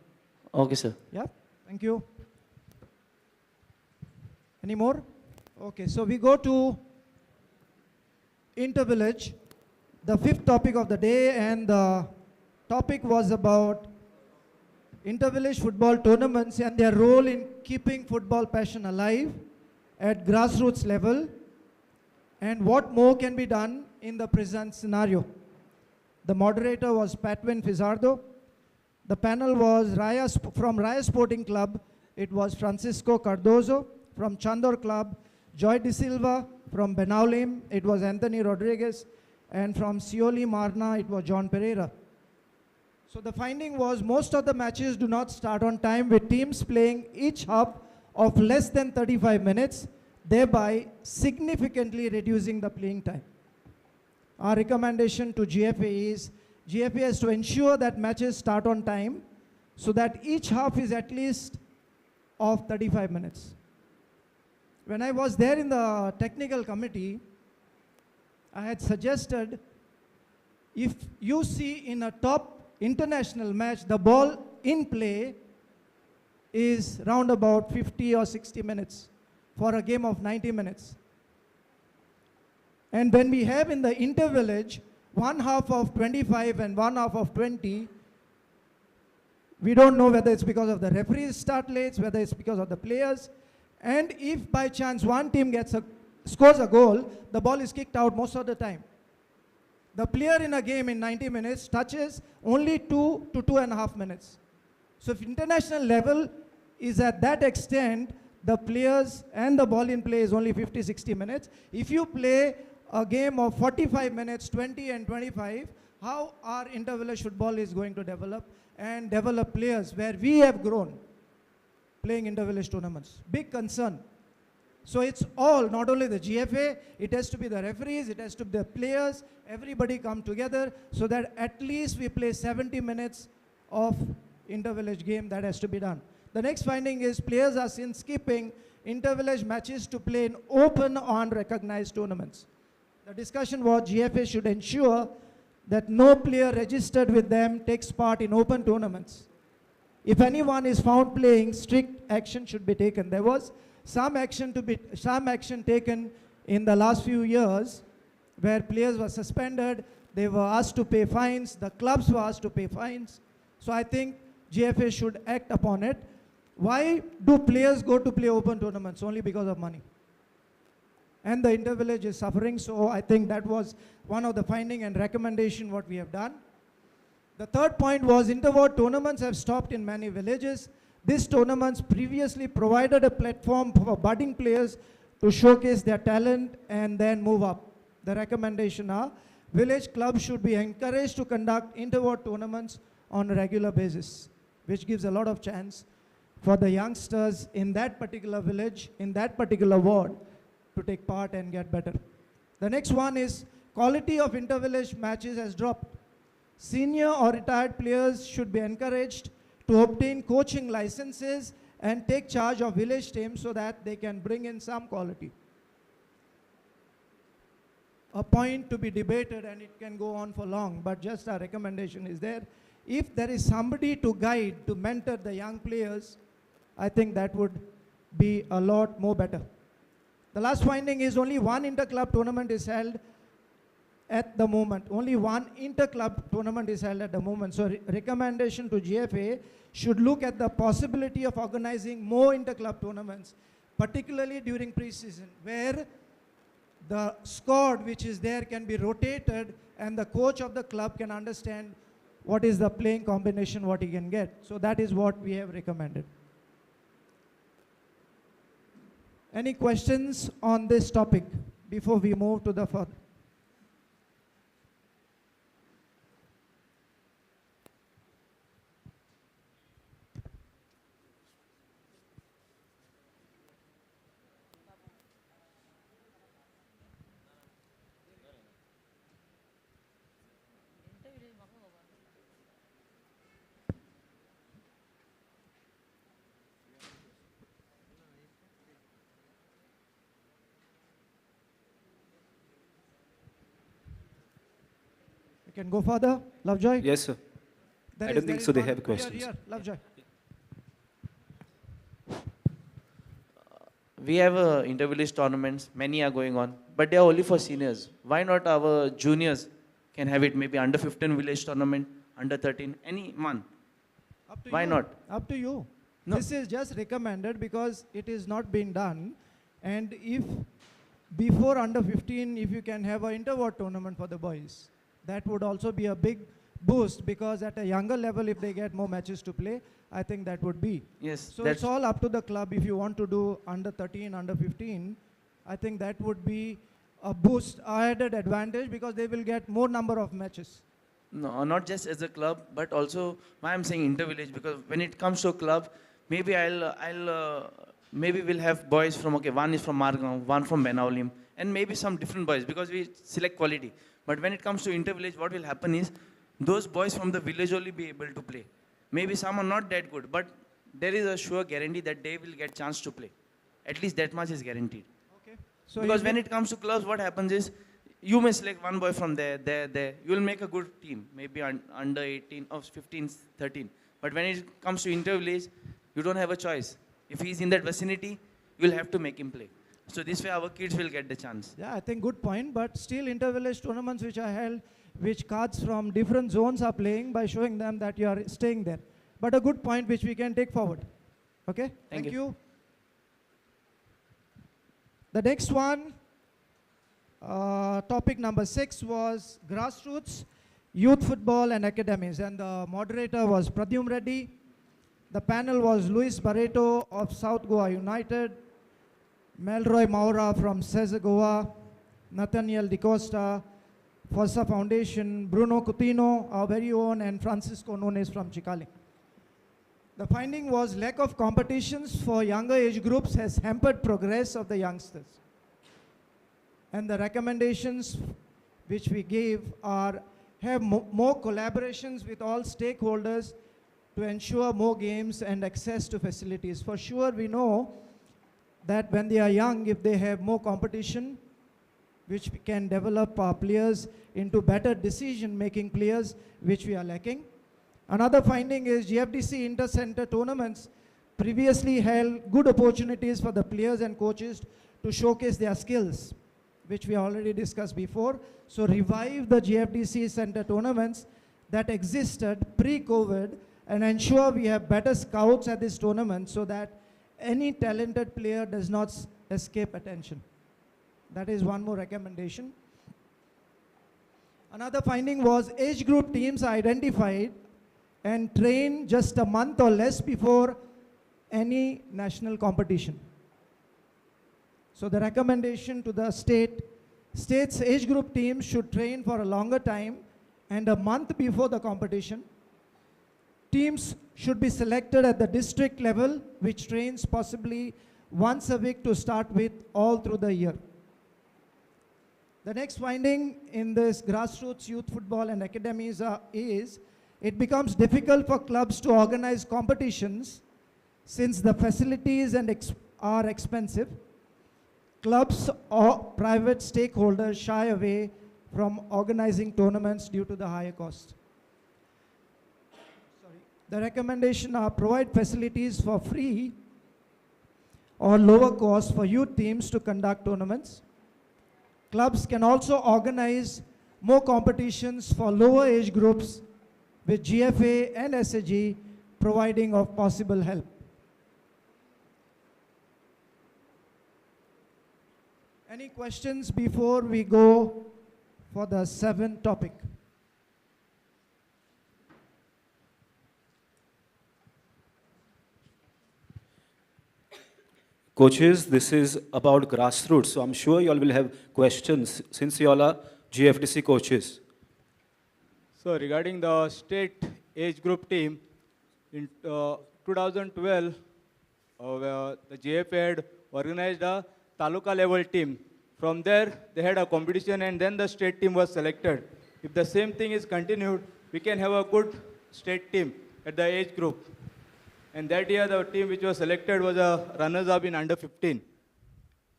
Okay, sir. Yeah, thank you. Any more? Okay, so we go to Inter-Village, the fifth topic of the day, and the topic was about inter-village football tournaments and their role in keeping football passion alive at grassroots level, and what more can be done in the present scenario. The moderator was Patwin Fizardo. The panel was from Raya Sporting Club. It was Francisco Cardozo. From Chandor Club, Joy De Silva. From Benaulim, it was Anthony Rodriguez. And from Sioli Marna, it was John Pereira. So the finding was most of the matches do not start on time, with teams playing each half of less than 35 minutes, thereby significantly reducing the playing time. Our recommendation to GFA is, GFA has to ensure that matches start on time so that each half is at least of 35 minutes. When I was there in the technical committee, I had suggested if you see in a top international match, the ball in play is round about 50 or 60 minutes for a game of 90 minutes. And when we have in the inter-village, one half of 25 and one half of 20, we don't know whether it's because of the referees start late, whether it's because of the players. And if by chance one team scores a goal, the ball is kicked out most of the time. The player in a game in 90 minutes touches only 2 to 2.5 minutes. So if international level is at that extent, the players and the ball in play is only 50, 60 minutes. If you play a game of 45 minutes, 20 and 25, how our inter-village football is going to develop and develop players where we have grown playing inter-village tournaments. Big concern. So it's all, not only the GFA, it has to be the referees, it has to be the players, everybody come together so that at least we play 70 minutes of inter-village game. That has to be done. The next finding is players are since skipping inter-village matches to play in open or unrecognized tournaments. The discussion was GFA should ensure that no player registered with them takes part in open tournaments. If anyone is found playing, strict action should be taken. There was some action taken in the last few years where players were suspended, they were asked to pay fines, the clubs were asked to pay fines. So I think GFA should act upon it. Why do players go to play open tournaments? Only because of money. And the inter-village is suffering, so I think that was one of the finding and recommendation what we have done. The third point was inter-ward tournaments have stopped in many villages. These tournaments previously provided a platform for budding players to showcase their talent and then move up. The recommendation are village clubs should be encouraged to conduct inter-ward tournaments on a regular basis, which gives a lot of chance for the youngsters in that particular village, in that particular ward, to take part and get better. The next one is quality of inter-village matches has dropped. Senior or retired players should be encouraged to obtain coaching licenses and take charge of village teams so that they can bring in some quality. A point to be debated, and it can go on for long, but just a recommendation is there. If there is somebody to guide, to mentor the young players, I think that would be a lot more better. The last finding is only one inter-club tournament is held at the moment. Only one inter-club tournament is held at the moment. So recommendation to GFA should look at the possibility of organizing more inter-club tournaments, particularly during pre-season, where the squad which is there can be rotated and the coach of the club can understand what is the playing combination, what he can get. So that is what we have recommended. Any questions on this topic before we move to the further? Can go further, Lovejoy? Yes, sir. I don't think so. They have questions. Here, Lovejoy. We have inter-village tournaments, many are going on, but they are only for seniors. Why not our juniors can have it, maybe under 15 village tournament, under 13, any one? Why not? Up to you. No. This is just recommended because it is not being done. And if before under 15, if you can have an inter-ward tournament for the boys, that would also be a big boost, because at a younger level, if they get more matches to play, I think that would be. Yes. So it's all up to the club. If you want to do under 13, under 15, I think that would be a boost, added advantage, because they will get more number of matches. No, not just as a club, but also why I'm saying inter-village, because when it comes to a club, maybe maybe we'll have boys from, okay, one is from Margaon, one from Benaulim, and maybe some different boys, because we select quality. But when it comes to inter-village, what will happen is, those boys from the village only be able to play. Maybe some are not that good, but there is a sure guarantee that they will get chance to play. At least that much is guaranteed. Okay. So because when it comes to clubs, what happens is, you may select one boy from there. You will make a good team, maybe under 18 or 15, 13. But when it comes to inter-village, you don't have a choice. If he's in that vicinity, you will have to make him play. So this way our kids will get the chance. Yeah, I think good point, but still inter-village tournaments which are held, which cards from different zones are playing by showing them that you are staying there. But a good point which we can take forward. Okay, thank you. The next one, topic number 6 was grassroots, youth football and academies, and the moderator was Pradyum Reddy. The panel was Luis Barreto of South Goa United, Melroy Maura from Cesar Goa, Nathaniel DiCosta, Fossa Foundation, Bruno Coutinho, our very own, and Francisco Nunes from Chicali. The finding was lack of competitions for younger age groups has hampered progress of the youngsters. And the recommendations which we gave are have more collaborations with all stakeholders to ensure more games and access to facilities. For sure, we know that when they are young, if they have more competition, which can develop our players into better decision-making players, which we are lacking. Another finding is GFDC inter-center tournaments previously held good opportunities for the players and coaches to showcase their skills, which we already discussed before. So revive the GFDC center tournaments that existed pre-COVID and ensure we have better scouts at this tournament so that any talented player does not escape attention. That is one more recommendation. Another finding was age group teams are identified and trained just a month or less before any national competition. So the recommendation to the states age group teams should train for a longer time and a month before the competition. Teams should be selected at the district level, which trains possibly once a week to start with all through the year. The next finding in this grassroots youth football and academies is it becomes difficult for clubs to organize competitions since the facilities are expensive. Clubs or private stakeholders shy away from organizing tournaments due to the higher cost. The recommendation are provide facilities for free or lower cost for youth teams to conduct tournaments. Clubs can also organize more competitions for lower age groups with GFA and SAG providing of possible help. Any questions before we go for the seventh topic? Coaches, this is about grassroots, so I'm sure you all will have questions since you all are GFDC coaches. So regarding the state age group team, in 2012, the GFA had organized a taluka level team. From there, they had a competition and then the state team was selected. If the same thing is continued, we can have a good state team at the age group. And that year, the team which was selected was a runners-up in under 15.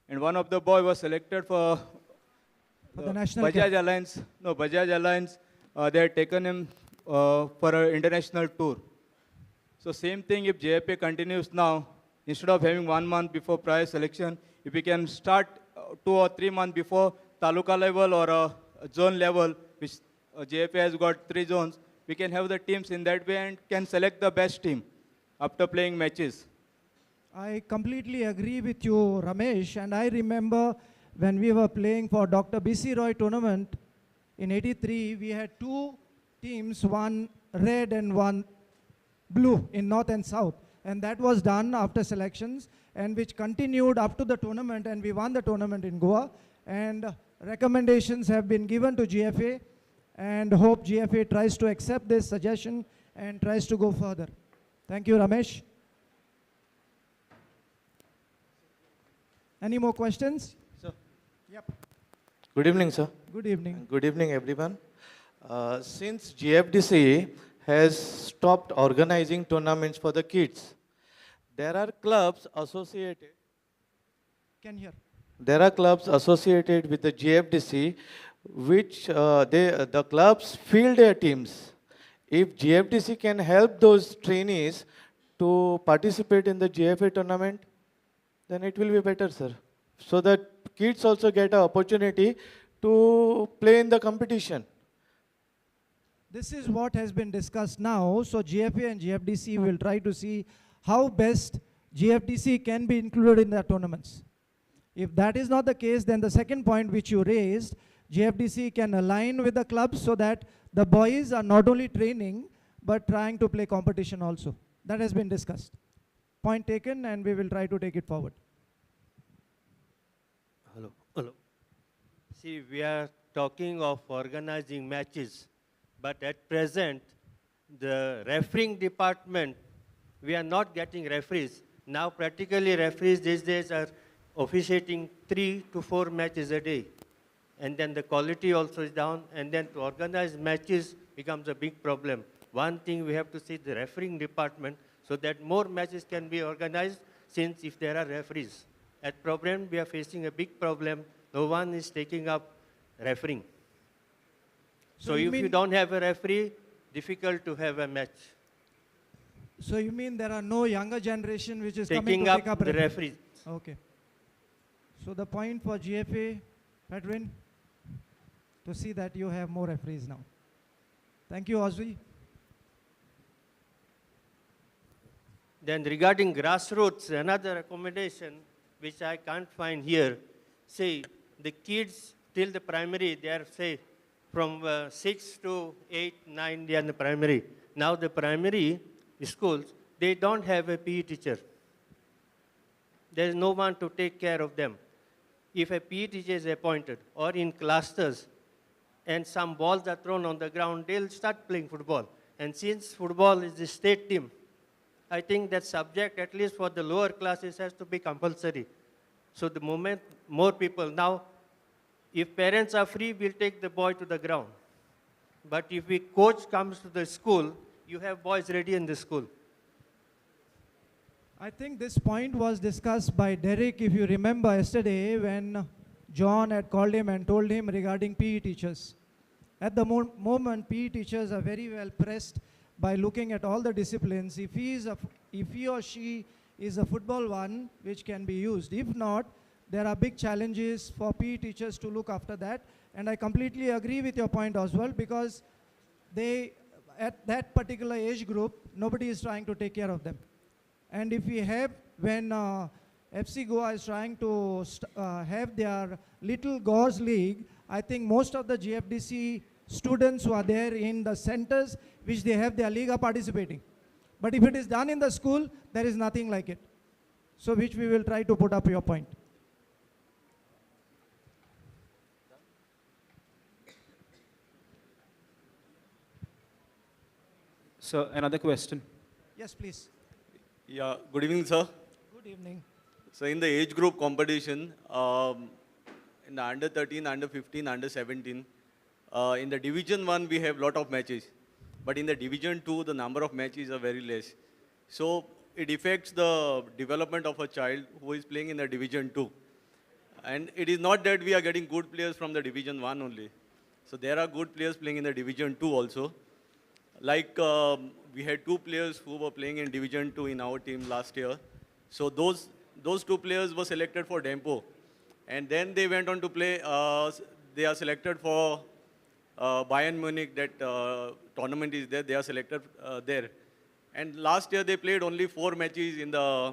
And one of the boy was selected for the national Bajaj Alliance. No, Bajaj Alliance. They had taken him for an international tour. So same thing if JFA continues now, instead of having 1 month before prior selection, if we can start 2 or 3 months before taluka level or a zone level, which JFA has got 3 zones, we can have the teams in that way and can select the best team after playing matches. I completely agree with you, Ramesh, and I remember when we were playing for Dr. B.C. Roy tournament in '83, we had 2 teams, one red and one blue in north and south, and that was done after selections and which continued up to the tournament, and we won the tournament in Goa, and recommendations have been given to GFA, and hope GFA tries to accept this suggestion and tries to go further. Thank you, Ramesh. Any more questions? Sir. Yep. Good evening, sir. Good evening. Good evening, everyone. Since GFDC has stopped organizing tournaments for the kids, there are clubs associated. Can hear. There are clubs associated with the GFDC, which the clubs field their teams. If GFDC can help those trainees to participate in the GFA tournament, then it will be better, sir. So that kids also get an opportunity to play in the competition. This is what has been discussed now. So GFA and GFDC will try to see how best GFDC can be included in the tournaments. If that is not the case, then the second point which you raised, GFDC can align with the clubs so that the boys are not only training, but trying to play competition also. That has been discussed. Point taken, and we will try to take it forward. Hello. Hello. See, we are talking of organizing matches, but at present, the refereeing department, we are not getting referees. Now, practically, referees these days are officiating 3 to 4 matches a day. And then the quality also is down, and then to organize matches becomes a big problem. One thing we have to see the refereeing department so that more matches can be organized, since if there are referees. At problem, we are facing a big problem no one is taking up refereeing. So you if you mean- don't have a referee, difficult to have a match. So you mean there are no younger generation which is coming Taking to up take up the referee? referees. Okay. So the point for GFA, Edwin, to see that you have more referees now. Thank you, Ozzy. Then regarding grassroots, another accommodation which I can't find here, say the kids till the primary, they are say from 6 to 8, 9, they are in the primary. Now the primary schools, they don't have a PE teacher. There is no one to take care of them. If a PE teacher is appointed or in clusters and some balls are thrown on the ground, they'll start playing football. And since football is the state team, I think that subject, at least for the lower classes, has to be compulsory. So the moment more people, now, if parents are free, we'll take the boy to the ground. But if a coach comes to the school, you have boys ready in the school. I think this point was discussed by Derek, if you remember yesterday, when John had called him and told him regarding PE teachers. At the moment, PE teachers are very well pressed by looking at all the disciplines. If he or she is a football one, which can be used. If not, there are big challenges for PE teachers to look after that. And I completely agree with your point, Oswald, because they, at that particular age group, nobody is trying to take care of them. And if we have, when FC Goa is trying to have their little Gauze League, I think most of the GFDC students who are there in the centers which they have their league are participating. But if it is done in the school, there is nothing like it. So which we will try to put up your point. So another question. Yes, please. Yeah, good evening, sir. Good evening. So in the age group competition, in the under 13, under 15, under 17, in the Division 1, we have lot of matches. But in the Division 2, the number of matches are very less. So it affects the development of a child who is playing in the Division 2. And it is not that we are getting good players from the Division 1 only. So there are good players playing in the Division 2 also. Like we had 2 players who were playing in Division 2 in our team last year. So those 2 players were selected for Dempo. And then they went on to play, they are selected for Bayern Munich, that tournament is there, they are selected there. And last year they played only 4 matches in the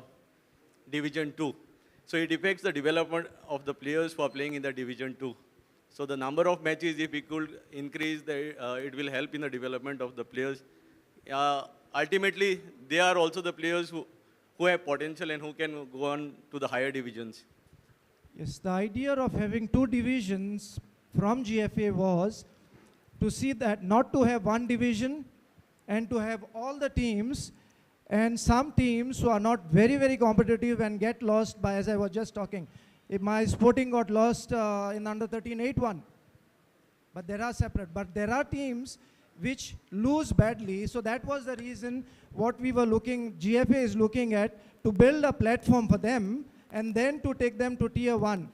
Division 2. So it affects the development of the players who are playing in the Division 2. So the number of matches, if we could increase, it will help in the development of the players. Ultimately, they are also the players who have potential and who can go on to the higher divisions. Yes, the idea of having 2 divisions from GFA was to see that not to have one division and to have all the teams, and some teams who are not very, very competitive and get lost by, as I was just talking. If my Sporting got lost in under 13 8-1, but there are separate. But there are teams which lose badly, so that was the reason what we were looking, GFA is looking at, to build a platform for them and then to take them to Tier 1.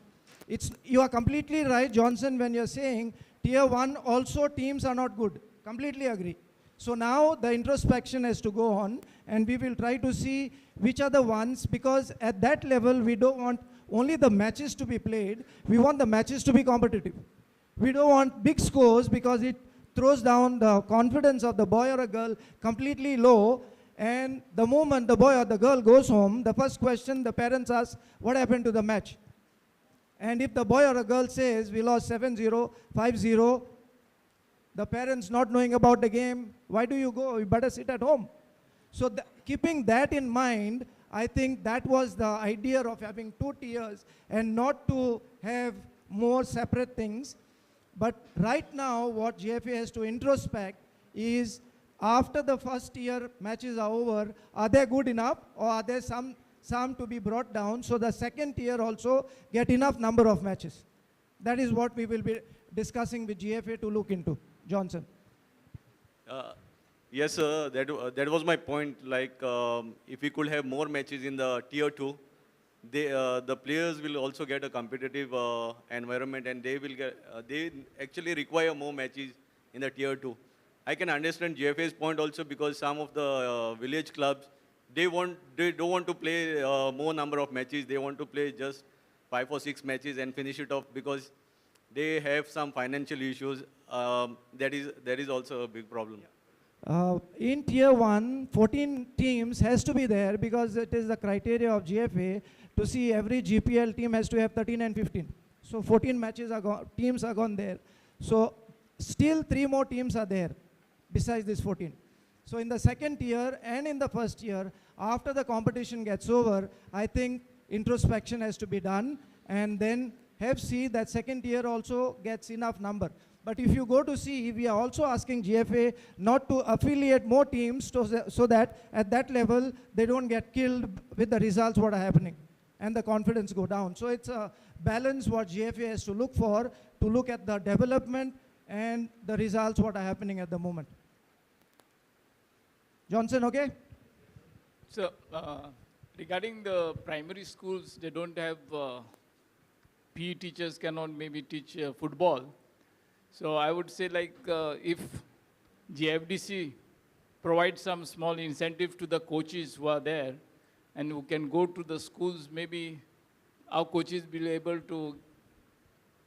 You are completely right, Johnson, when you're saying Tier 1 also teams are not good. Completely agree. So now the introspection has to go on, and we will try to see which are the ones, because at that level we don't want only the matches to be played, we want the matches to be competitive. We don't want big scores because it throws down the confidence of the boy or a girl completely low, and the moment the boy or the girl goes home, the first question the parents ask, what happened to the match? And if the boy or a girl says, we lost 7-0, 5-0, the parents not knowing about the game, why do you go? You better sit at home. So keeping that in mind, I think that was the idea of having 2 tiers and not to have more separate things. But right now, what GFA has to introspect is, after the first tier matches are over, are they good enough, or are there some to be brought down, so the second tier also get enough number of matches? That is what we will be discussing with GFA to look into. Johnson. Yes, sir, that was my point. Like, if we could have more matches in the Tier 2, the players will also get a competitive environment, and they will get, they actually require more matches in the tier 2. I can understand GFA's point also, because some of the village clubs, they don't want to play more number of matches. They want to play just 5 or 6 matches and finish it off, because they have some financial issues. That is also a big problem. In tier 1, 14 teams has to be there, because it is the criteria of GFA to see every GPL team has to have 13 and 15. So 14 matches are teams are gone there. So still 3 more teams are there besides this 14. So in the second tier and in the first tier, after the competition gets over, I think introspection has to be done, and then see that second tier also gets enough number. But if you go to C, we are also asking GFA not to affiliate more teams so that at that level they don't get killed with the results what are happening and the confidence go down. So it's a balance what GFA has to look for, to look at the development and the results what are happening at the moment. Johnson, okay? So regarding the primary schools, they don't have PE teachers cannot maybe teach football. So I would say, like, if Gfdc provides some small incentive to the coaches who are there and who can go to the schools, maybe our coaches will be able to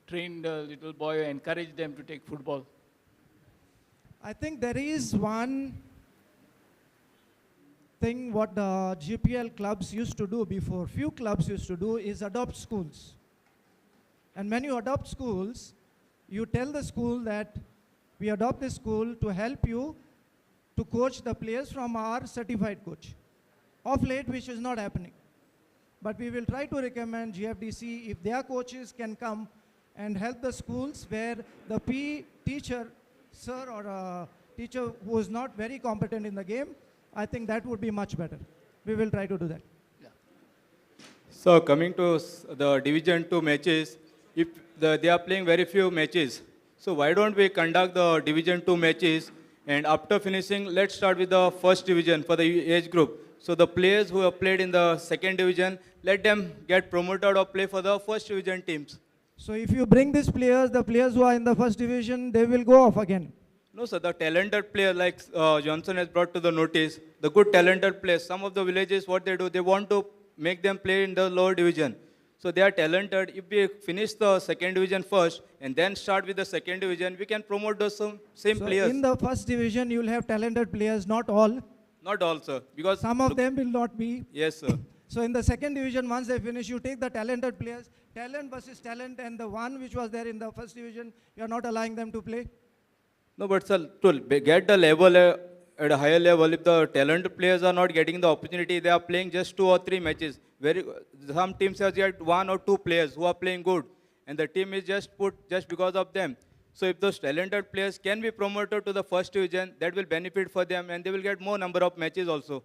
train the little boy and encourage them to take football. I think there is one thing what the GPL clubs used to do before, few clubs used to do, is adopt schools. And when you adopt schools, you tell the school that we adopt this school to help you to coach the players from our certified coach. Of late, which is not happening. But we will try to recommend GFDC if their coaches can come and help the schools where the PE teacher, sir, or a teacher who is not very competent in the game, I think that would be much better. We will try to do that. Yeah. So coming to the Division 2 matches, if they are playing very few matches, so why don't we conduct the Division 2 matches, and after finishing, let's start with the first division for the age group. So the players who have played in the second division, let them get promoted or play for the first division teams. So if you bring these players, the players who are in the first division, they will go off again. No, sir, the talented player like Johnson has brought to the notice, the good talented players, some of the villages, what they do, they want to make them play in the lower division. So they are talented. If we finish the second division first and then start with the second division, we can promote those same players. In the first division, you will have talented players, not all. Not all, sir. Because some of them will not be. Yes, sir. So in the second division, once they finish, you take the talented players, talent versus talent, and the one which was there in the first division, you are not allowing them to play. No, but sir, to get the level at a higher level, if the talented players are not getting the opportunity, they are playing just 2 or 3 matches. Some teams have just 1 or 2 players who are playing good, and the team is just put just because of them. So if those talented players can be promoted to the first division, that will benefit for them, and they will get more number of matches also.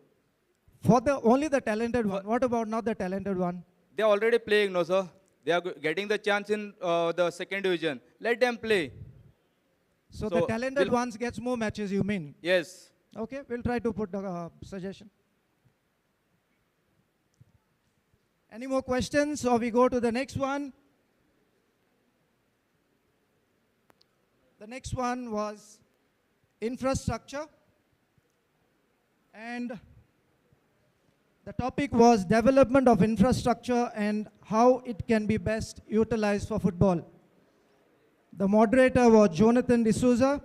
For only the talented one. What about not the talented one? They are already playing, no sir. They are getting the chance in the second division. Let them play. So the talented ones gets more matches, you mean? Yes. Okay, we'll try to put the suggestion. Any more questions, or we go to the next one? The next one was infrastructure, and the topic was development of infrastructure and how it can be best utilized for football. The moderator was Jonathan D'Souza.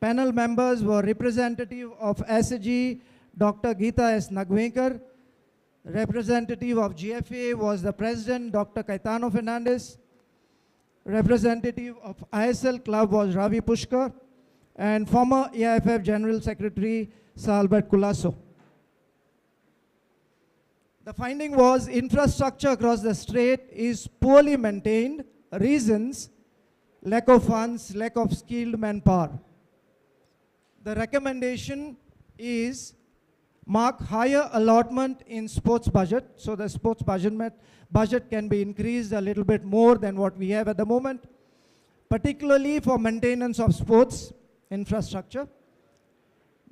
Panel members were representative of SAG, Dr. Geeta S. Nagwenkar. Representative of GFA was the president, Dr. Caetano Fernandez. Representative of ISL club was Ravi Pushkar. And former AIFF General Secretary, Sir Albert Culasso. The finding was infrastructure across the state is poorly maintained. Reasons: lack of funds, lack of skilled manpower. The recommendation is mark higher allotment in sports budget. So the sports budget can be increased a little bit more than what we have at the moment, particularly for maintenance of sports infrastructure.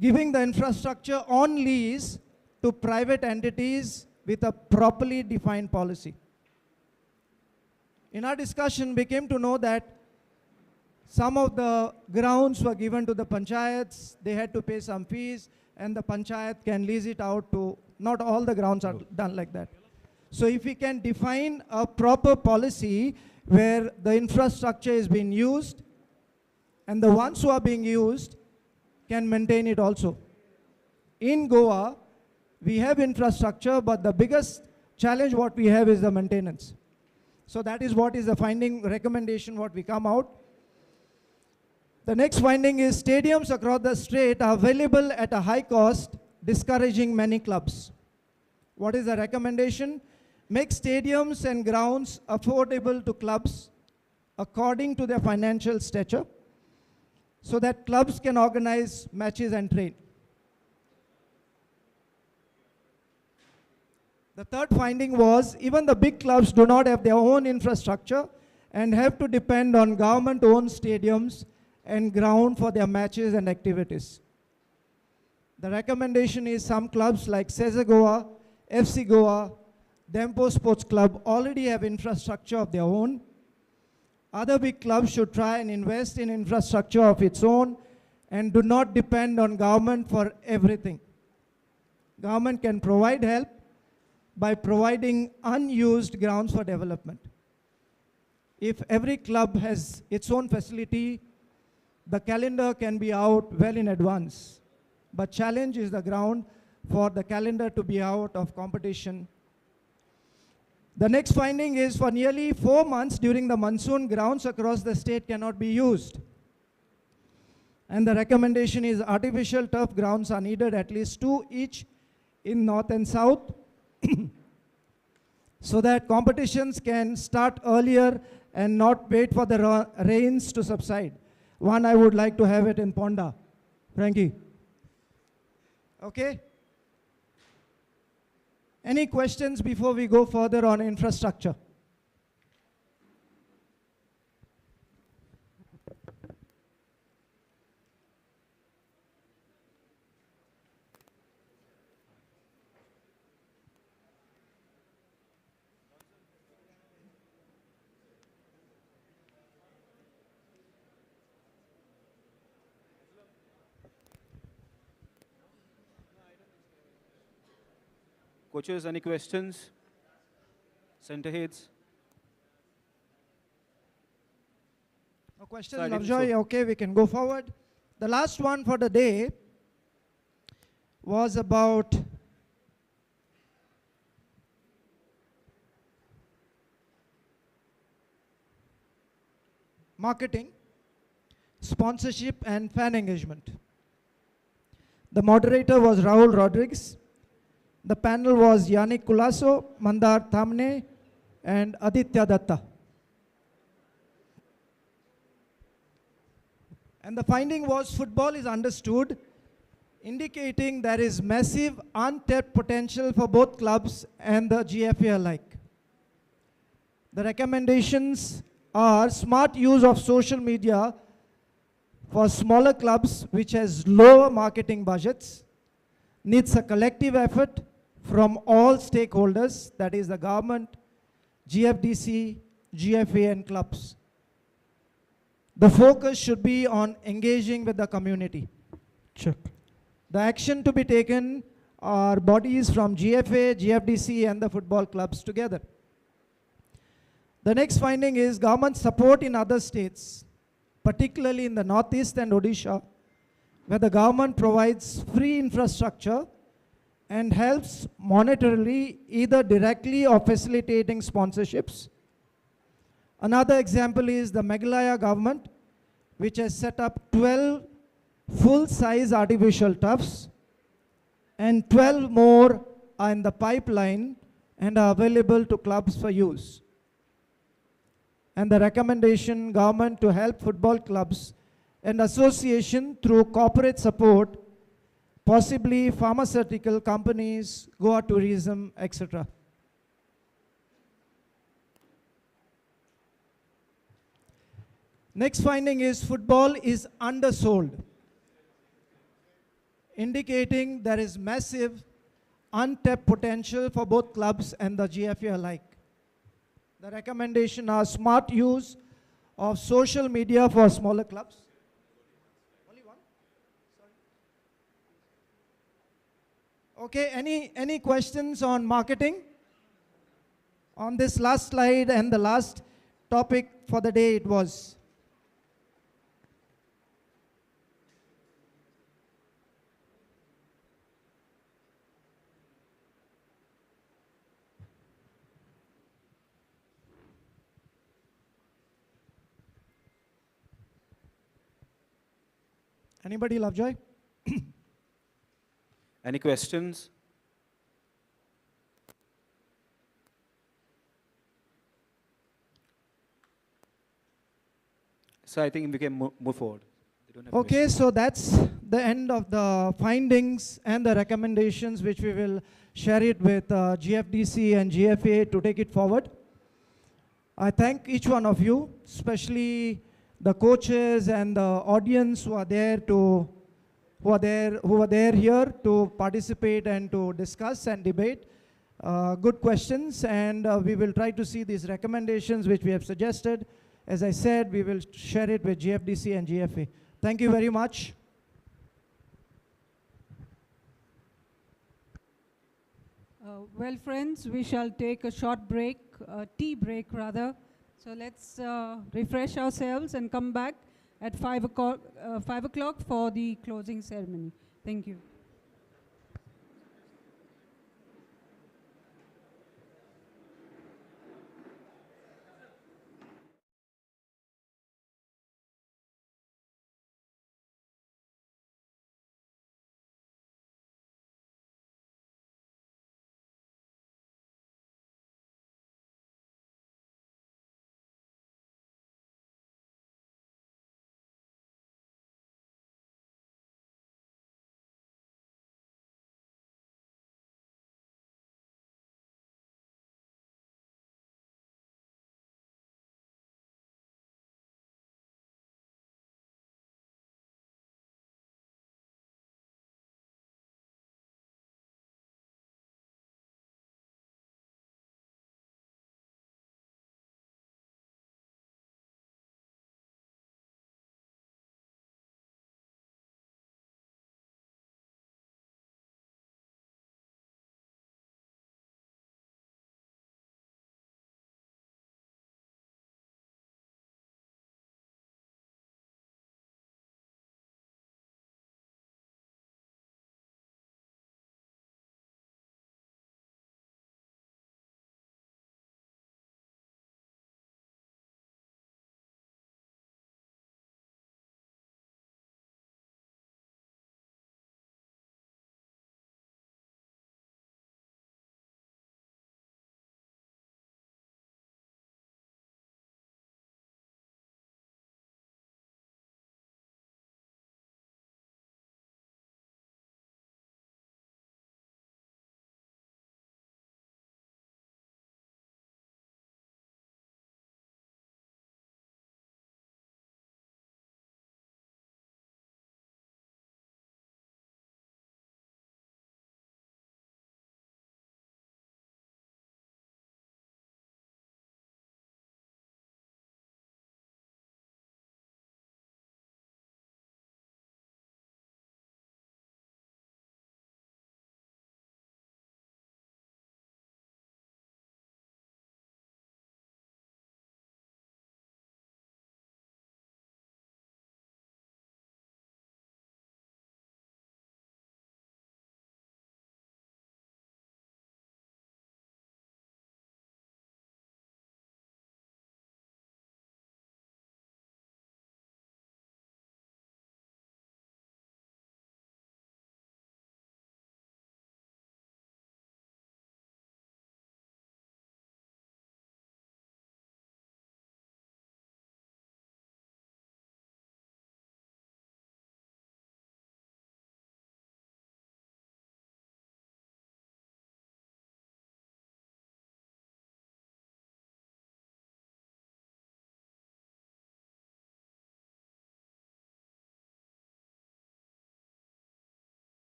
Giving the infrastructure on lease to private entities with a properly defined policy. In our discussion, we came to know that some of the grounds were given to the panchayats, they had to pay some fees, and the panchayat can lease it out to, not all the grounds are done like that. So if we can define a proper policy where the infrastructure is being used, and the ones who are being used can maintain it also. In Goa, we have infrastructure, but the biggest challenge what we have is the maintenance. So that is what is the finding recommendation what we come out. The next finding is stadiums across the state are available at a high cost, discouraging many clubs. What is the recommendation? Make stadiums and grounds affordable to clubs according to their financial stature, so that clubs can organize matches and train. The third finding was even the big clubs do not have their own infrastructure and have to depend on government-owned stadiums and ground for their matches and activities. The recommendation is some clubs like Cesar Goa, FC Goa, Dempo Sports Club already have infrastructure of their own. Other big clubs should try and invest in infrastructure of its own and do not depend on government for everything. Government can provide help by providing unused grounds for development. If every club has its own facility, the calendar can be out well in advance. But challenge is the ground for the calendar to be out of competition. The next finding is for nearly 4 months during the monsoon, grounds across the state cannot be used. And the recommendation is artificial turf grounds are needed, at least 2 each in north and south, so that competitions can start earlier and not wait for the rains to subside. One, I would like to have it in Ponda. Frankie. Okay? Any questions before we go further on infrastructure? Coaches, any questions? Center heads? No questions, So I didn't Lovejoy? show. Okay, we can go forward. The last one for the day was about marketing, sponsorship, and fan engagement. The moderator was Rahul Rodriguez. The panel was Yannick Culasso, Mandar Thamne, and Aditya Datta. And the finding was football is understood, indicating there is massive untapped potential for both clubs and the GFA alike. The recommendations are smart use of social media for smaller clubs which has lower marketing budgets, needs a collective effort from all stakeholders, that is the government, Gfdc, GFA and clubs. The focus should be on engaging with the community. Check. The action to be taken are bodies from GFA, GFDC and the football clubs together. The next finding is government support in other states, particularly in the Northeast and Odisha, where the government provides free infrastructure and helps monetarily either directly or facilitating sponsorships. Another example is the Meghalaya government, which has set up 12 full-size artificial turfs, and 12 more are in the pipeline and are available to clubs for use. And the recommendation, government to help football clubs and association through corporate support, possibly pharmaceutical companies, Goa tourism, etc. Next finding is football is undersold, indicating there is massive untapped potential for both clubs and the GFA alike. The recommendation are smart use of social media for smaller clubs. Only one? Sorry. Okay, any questions on marketing? On this last slide and the last topic for the day it was. Anybody, Lovejoy? Any questions? So I think we can move forward. They don't have Okay, questions. so that's the end of the findings and the recommendations which we will share it with GFDC and GFA to take it forward. I thank each one of you, especially the coaches and the audience who are there here to participate and to discuss and debate. Good questions, and we will try to see these recommendations which we have suggested. As I said, we will share it with GFDC and GFA. Thank you very much. Well, friends, we shall take a short break, tea break rather. So let's refresh ourselves and come back at 5 o'clock for the closing ceremony. Thank you.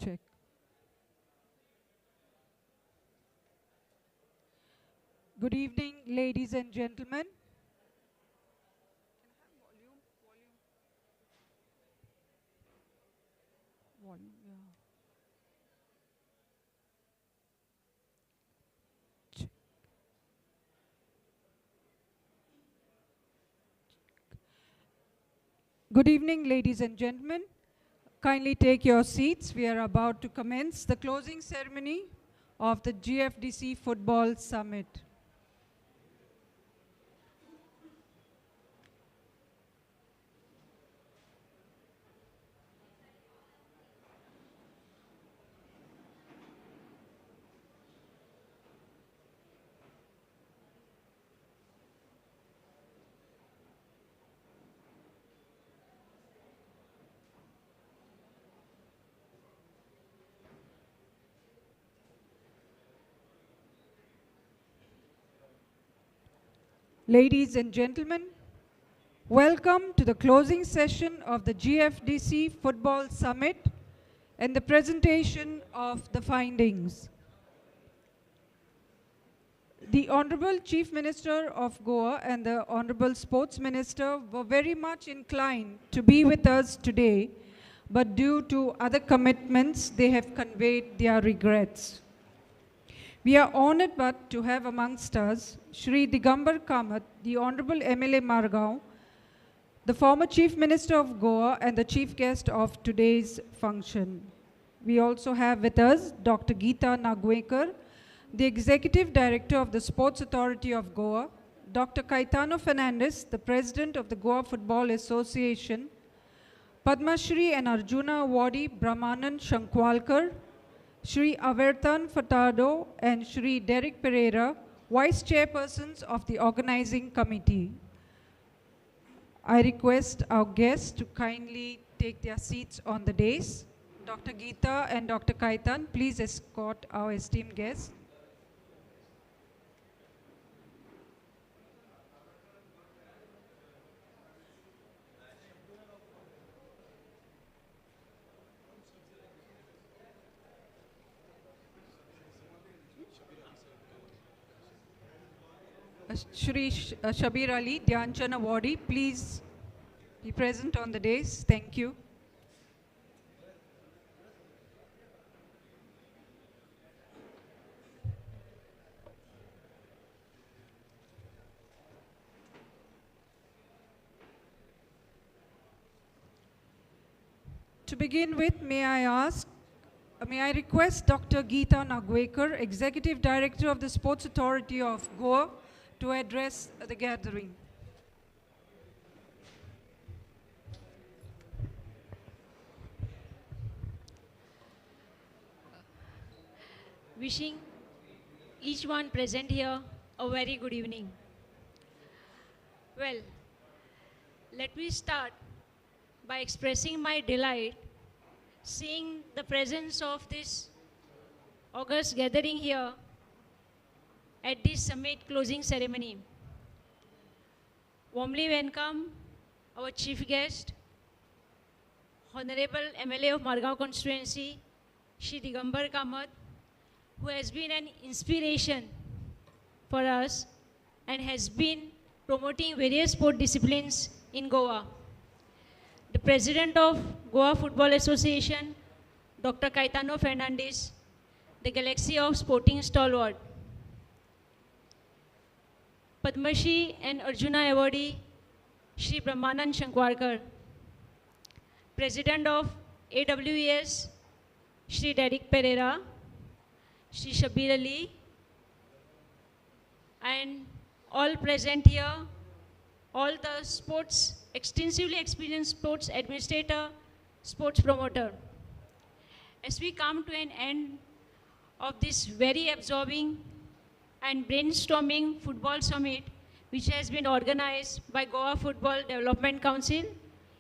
Check. Good evening, ladies and gentlemen. Volume, yeah. Check. Good evening, ladies and gentlemen. Kindly take your seats. We are about to commence the closing ceremony of the GFDC Football Summit. Ladies and gentlemen, welcome to the closing session of the GFDC Football Summit and the presentation of the findings. The Honorable Chief Minister of Goa and the Honorable Sports Minister were very much inclined to be with us today, but due to other commitments, they have conveyed their regrets. We are honored but to have amongst us Shri Digambar Kamath, the Honorable MLA Margao, the former Chief Minister of Goa and the chief guest of today's function. We also have with us Dr. Geeta Nagwekar, the Executive Director of the Sports Authority of Goa, Dr. Caetano Fernandez, the President of the Goa Football Association, Padma Shri and Arjuna Awardee Brahmanand Shankwalkar, Shri Avertan Fatado and Shri Derek Pereira, Vice Chairpersons of the Organizing Committee. I request our guests to kindly take their seats on the dais. Dr. Geeta and Dr. Kaitan, please escort our esteemed guests. Shri Shabir Ali, Dhyanchan Awardee, please be present on the dais. Thank you. To begin with, may I request Dr. Geeta Nagwekar, Executive Director of the Sports Authority of Goa, to address the gathering. Wishing each one present here a very good evening. Well, let me start by expressing my delight seeing the presence of this august gathering here at this summit closing ceremony. Warmly welcome our chief guest, Honorable MLA of Margao constituency, Shri Digambar Kamath, who has been an inspiration for us and has been promoting various sport disciplines in Goa. The President of Goa Football Association, Dr. Caetano Fernandez, the galaxy of sporting stalwart. Padma Shri and Arjuna Awardee, Shri Brahmanand Shankwalkar. President of AWES, Shri Derek Pereira, Shri Shabir Ali, and all present here, all the sports, extensively experienced sports administrator, sports promoter. As we come to an end of this very absorbing and brainstorming football summit, which has been organized by Goa Football Development Council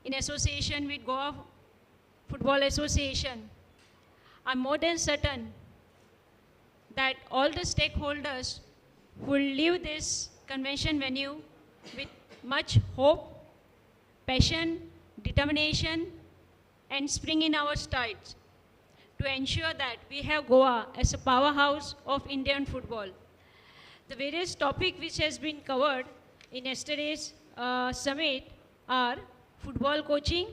in association with Goa Football Association, I'm more than certain that all the stakeholders will leave this convention venue with much hope, passion, determination, and spring in our strides to ensure that we have Goa as a powerhouse of Indian football. The various topics which has been covered in yesterday's summit are football coaching,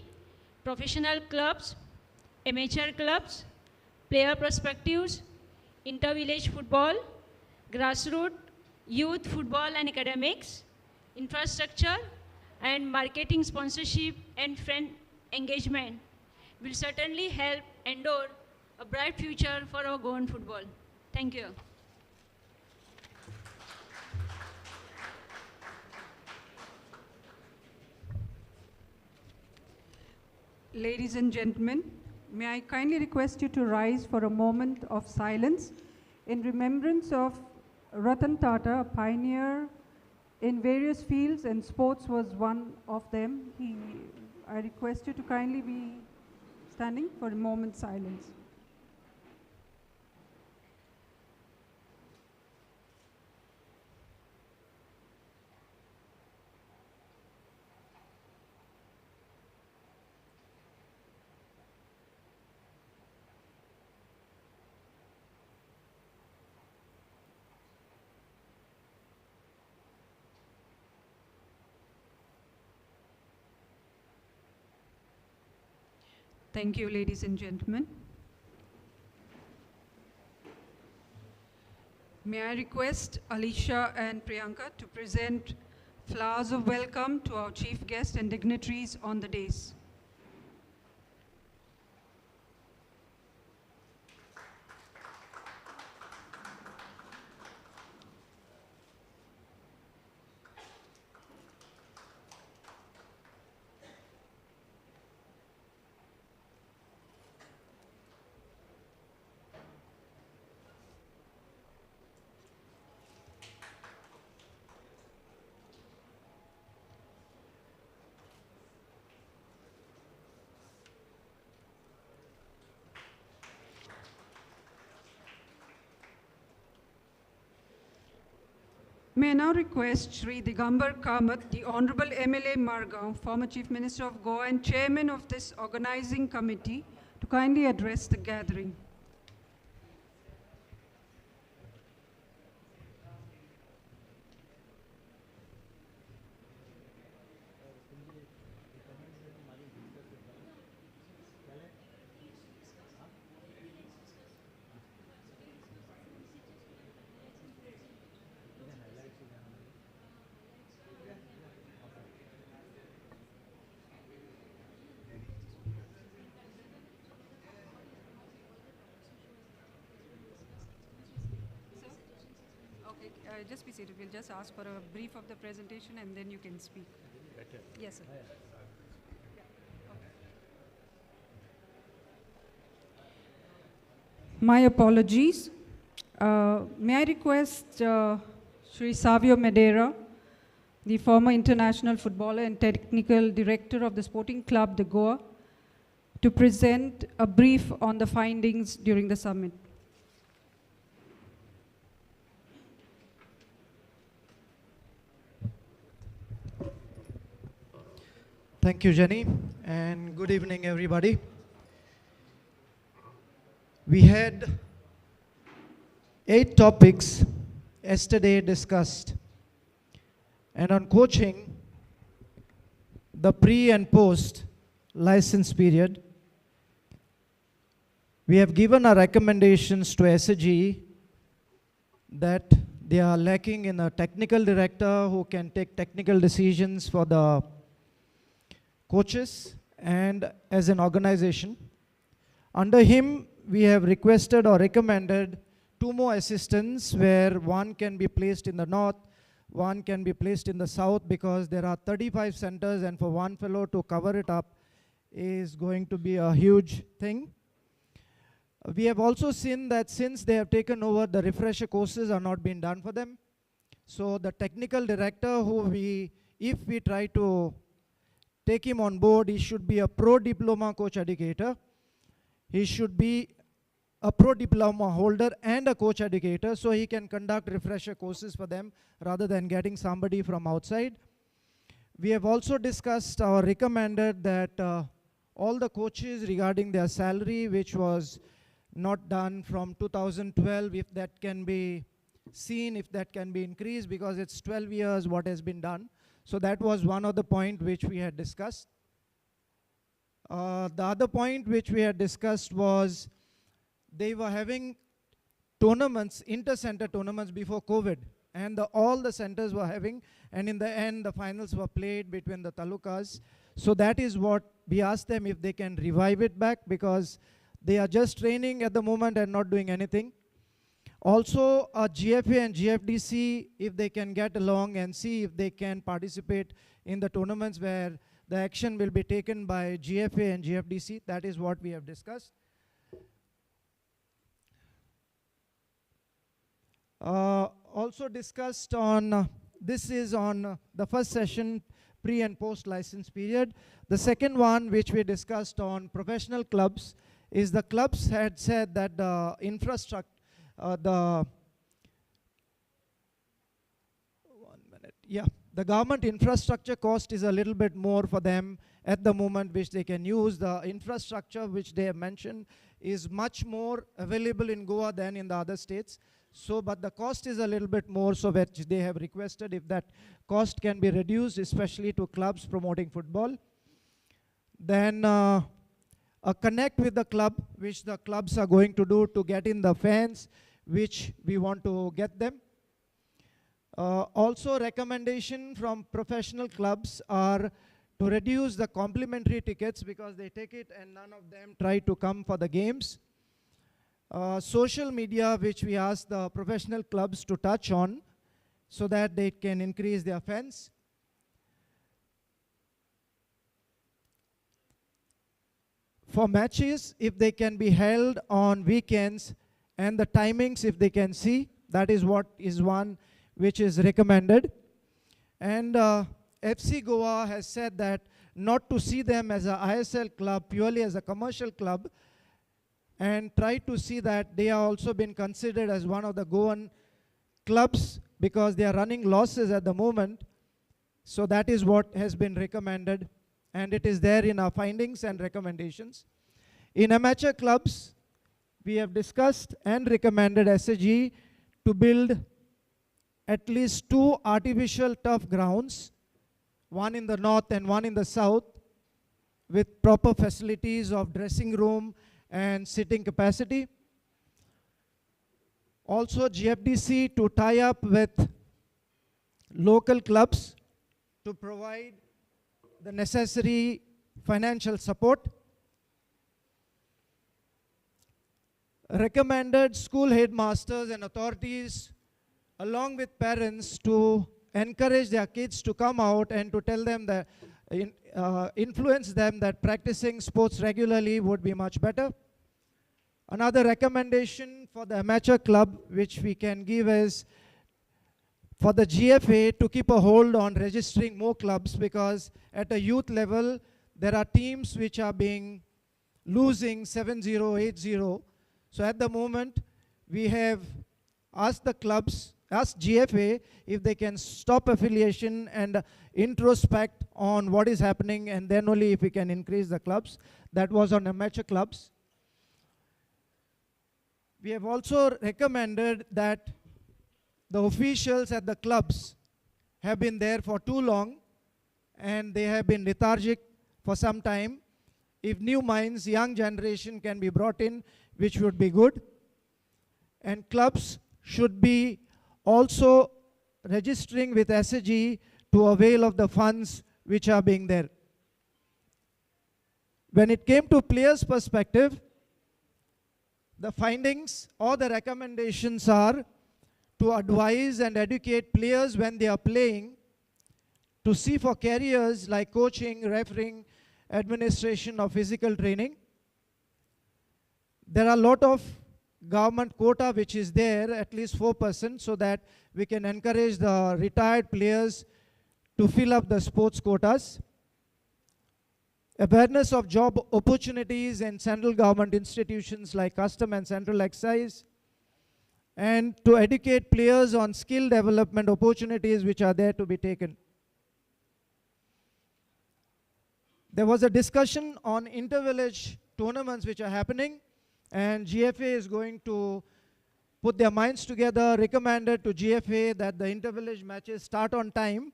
professional clubs, amateur clubs, player perspectives, inter-village football, grassroots, youth football and academics, infrastructure, and marketing sponsorship and friend engagement will certainly help endure a bright future for our Goan football. Thank you. Ladies and gentlemen, may I kindly request you to rise for a moment of silence in remembrance of Ratan Tata, a pioneer in various fields, and sports was one of them. I request you to kindly be standing for a moment's silence. Thank you, ladies and gentlemen. May I request Alicia and Priyanka to present flowers of welcome to our chief guests and dignitaries on the dais. May I now request Shri Digambar Kamath, the Honorable MLA Margaon, former Chief Minister of Goa and Chairman of this organizing committee, to kindly address the gathering. Just be seated. We'll just ask for a brief of the presentation and then you can speak. Better. Yes, sir. My apologies. May I request Sri Savio Medera, the former international footballer and technical director of the Sporting Club de Goa, to present a brief on the findings during the summit. Thank you, Jenny, and good evening, everybody. We had 8 topics yesterday discussed, and on coaching, the pre and post license period, we have given our recommendations to SAG that they are lacking in a technical director who can take technical decisions for the coaches and as an organization. Under him, we have requested or recommended 2 more assistants, where one can be placed in the north, one can be placed in the south, because there are 35 centers and for one fellow to cover it up is going to be a huge thing. We have also seen that since they have taken over, the refresher courses are not being done for them. So the technical director if we try to take him on board, he should be a pro diploma coach educator. He should be a pro diploma holder and a coach educator, so he can conduct refresher courses for them rather than getting somebody from outside. We have also discussed or recommended that all the coaches regarding their salary, which was not done from 2012, if that can be seen, if that can be increased, because it's 12 years what has been done. So that was one of the point which we had discussed. The other point which we had discussed was they were having tournaments, inter-center tournaments before COVID, and all the centers were having, and in the end the finals were played between the talukas. So that is what we asked them, if they can revive it back, because they are just training at the moment and not doing anything. Also, GFA and GFDC, if they can get along and see if they can participate in the tournaments where the action will be taken by GFA and GFDC. That is what we have discussed. Also discussed on, this is on the first session, pre and post license period. The second one which we discussed on professional clubs is the clubs had said that the infrastructure, the government infrastructure cost is a little bit more for them at the moment, which they can use. The infrastructure which they have mentioned is much more available in Goa than in the other states. So, but the cost is a little bit more, so which they have requested if that cost can be reduced, especially to clubs promoting football. Then a connect with the club, which the clubs are going to do to get in the fans, which we want to get them. Also recommendation from professional clubs are to reduce the complimentary tickets, because they take it and none of them try to come for the games. Social media, which we ask the professional clubs to touch on so that they can increase their fans. For matches, if they can be held on weekends, and the timings if they can see, that is what is one which is recommended. And FC Goa has said that not to see them as a ISL club, purely as a commercial club, and try to see that they are also been considered as one of the Goan clubs, because they are running losses at the moment. So that is what has been recommended, and it is there in our findings and recommendations. In amateur clubs, we have discussed and recommended SAG to build at least 2 artificial turf grounds, one in the north and one in the south, with proper facilities of dressing room and sitting capacity. Also, GFDC to tie up with local clubs to provide the necessary financial support. Recommended school headmasters and authorities along with parents to encourage their kids to come out and to tell them that, influence them that practicing sports regularly would be much better. Another recommendation for the amateur club which we can give is for the GFA to keep a hold on registering more clubs, because at a youth level there are teams which are being losing 7-0, 8-0. So at the moment we have asked the clubs, asked GFA if they can stop affiliation and introspect on what is happening, and then only if we can increase the clubs. That was on amateur clubs. We have also recommended that the officials at the clubs have been there for too long and they have been lethargic for some time. If new minds, young generation can be brought in, which would be good. And clubs should be also registering with SAG to avail of the funds which are being there. When it came to players' perspective, the findings or the recommendations are to advise and educate players when they are playing, to see for careers like coaching, refereeing, administration of physical training. There are a lot of government quota which is there, at least 4%, so that we can encourage the retired players to fill up the sports quotas. Awareness of job opportunities in central government institutions like custom and central excise, and to educate players on skill development opportunities which are there to be taken. There was a discussion on inter-village tournaments which are happening, And GFA is going to put their minds together, recommended to GFA that the inter-village matches start on time,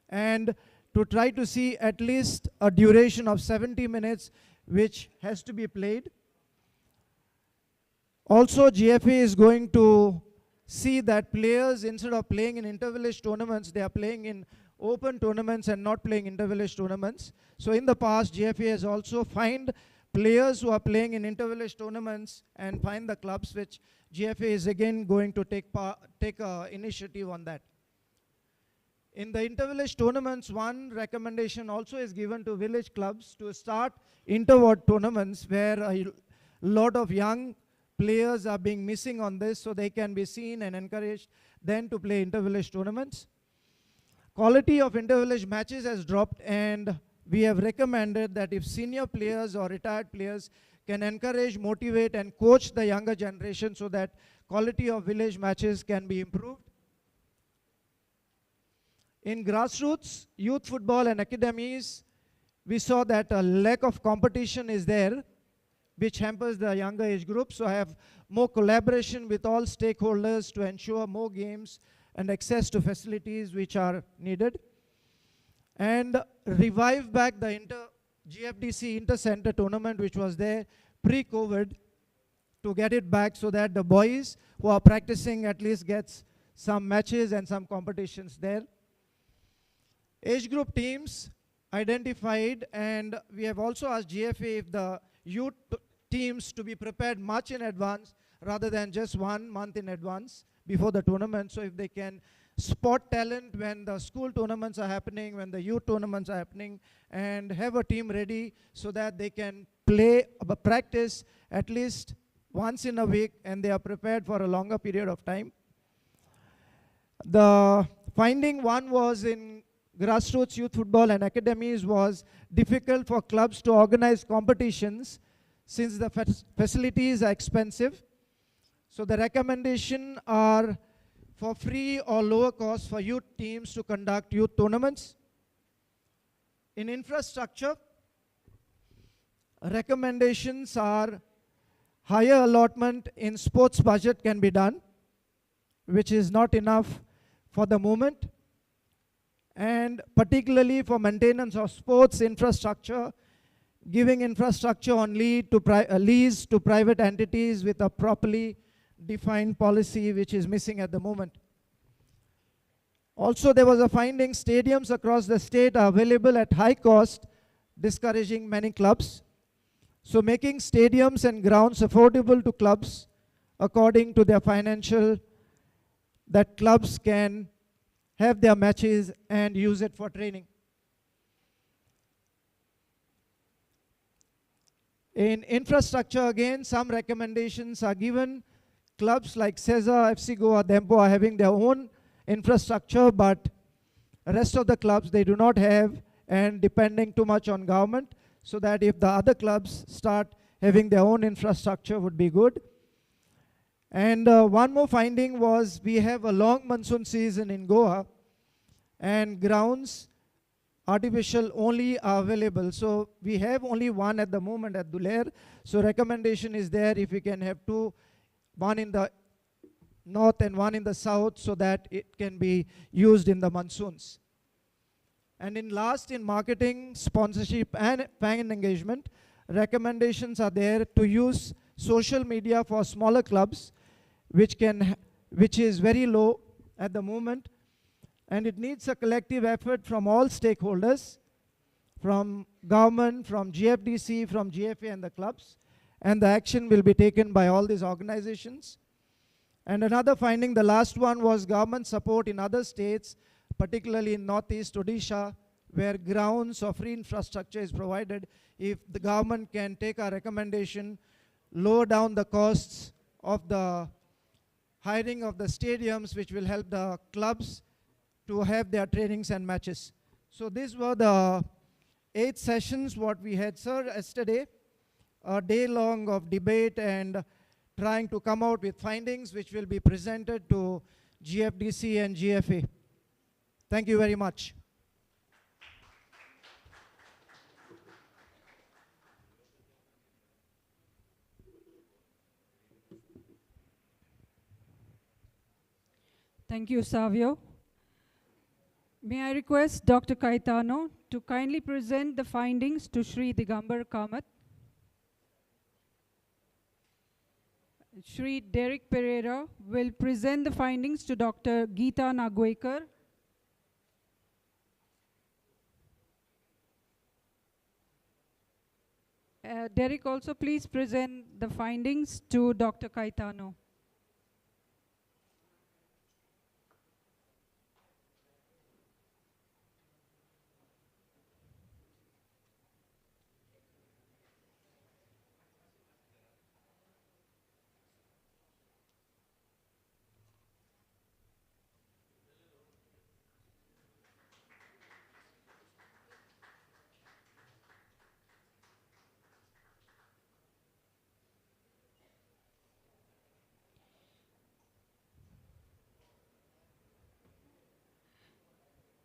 and to try to see at least a duration of 70 minutes, which has to be played. Also, GFA is going to see that players, instead of playing in inter-village tournaments, they are playing in open tournaments and not playing inter-village tournaments. So in the past, GFA has also fined players who are playing in inter-village tournaments and find the clubs, which GFA is again going to take initiative on that. In the inter-village tournaments, one recommendation also is given to village clubs to start inter-ward tournaments, where a lot of young players are being missing on this, so they can be seen and encouraged then to play inter-village tournaments. Quality of inter-village matches has dropped, and we have recommended that if senior players or retired players can encourage, motivate, and coach the younger generation so that quality of village matches can be improved. In grassroots, youth football and academies, we saw that a lack of competition is there, which hampers the younger age group. So I have more collaboration with all stakeholders to ensure more games and access to facilities which are needed. And revive back the GFDC inter-center tournament, which was there pre-COVID, to get it back so that the boys who are practicing at least gets some matches and some competitions there. Age group teams identified, and we have also asked GFA if the youth teams to be prepared much in advance rather than just 1 month in advance before the tournament. So if they can spot talent when the school tournaments are happening, when the youth tournaments are happening, and have a team ready so that they can play, practice at least once in a week, and they are prepared for a longer period of time. The finding one was in grassroots youth football and academies was difficult for clubs to organize competitions since the facilities are expensive. So the recommendation are for free or lower cost for youth teams to conduct youth tournaments. In infrastructure, recommendations are higher allotment in sports budget can be done, which is not enough for the moment. And particularly for maintenance of sports infrastructure, giving infrastructure on lease to private entities with a properly defined policy, which is missing at the moment. Also, there was a finding stadiums across the state are available at high cost, discouraging many clubs. So making stadiums and grounds affordable to clubs according to their financial, that clubs can have their matches and use it for training. In infrastructure, again, some recommendations are given. Clubs like Cesar, FC Goa, Dempo are having their own infrastructure, but the rest of the clubs they do not have, and depending too much on government, so that if the other clubs start having their own infrastructure would be good. And one more finding was we have a long monsoon season in Goa, and grounds artificial only are available. So we have only one at the moment at Duler. So recommendation is there if we can have two, one in the north and one in the south, so that it can be used in the monsoons. And in last, in marketing, sponsorship and fan engagement, recommendations are there to use social media for smaller clubs, which is very low at the moment, and it needs a collective effort from all stakeholders, from government, from GFDC, from GFA and the clubs, and the action will be taken by all these organizations. And another finding, the last one, was government support in other states, particularly in Northeast Odisha, where grounds or free infrastructure is provided. If the government can take our recommendation, lower down the costs of the hiring of the stadiums, which will help the clubs to have their trainings and matches. So these were the 8 sessions what we had, sir, yesterday. A day long of debate and trying to come out with findings which will be presented to GFDC and GFA. Thank you very much. Thank you, Savio. May I request Dr. Caetano to kindly present the findings to Shri Digambar Kamath. Shri Derek Pereira will present the findings to Dr. Geeta Nagwekar. Derek, also please present the findings to Dr. Caetano.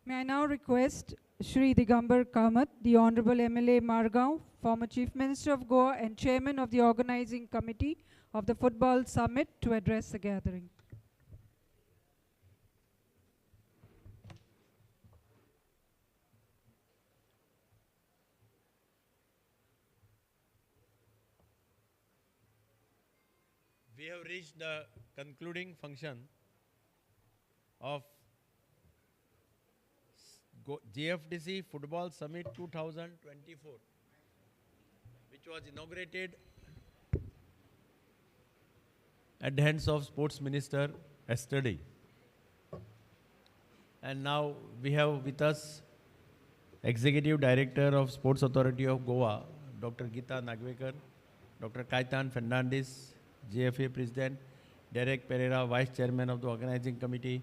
May I now request Shri Digambar Kamath, the Honorable MLA Margao, former Chief Minister of Goa and Chairman of the Organizing Committee of the Football Summit, to address the gathering. We have reached the concluding function of Gfdc Football Summit 2024, which was inaugurated at the hands of Sports Minister yesterday. And now we have with us Executive Director of Sports Authority of Goa, Dr. Geeta Nagwekar, Dr. Kaitan Fernandes, GFA President, Derek Pereira, Vice Chairman of the Organizing Committee,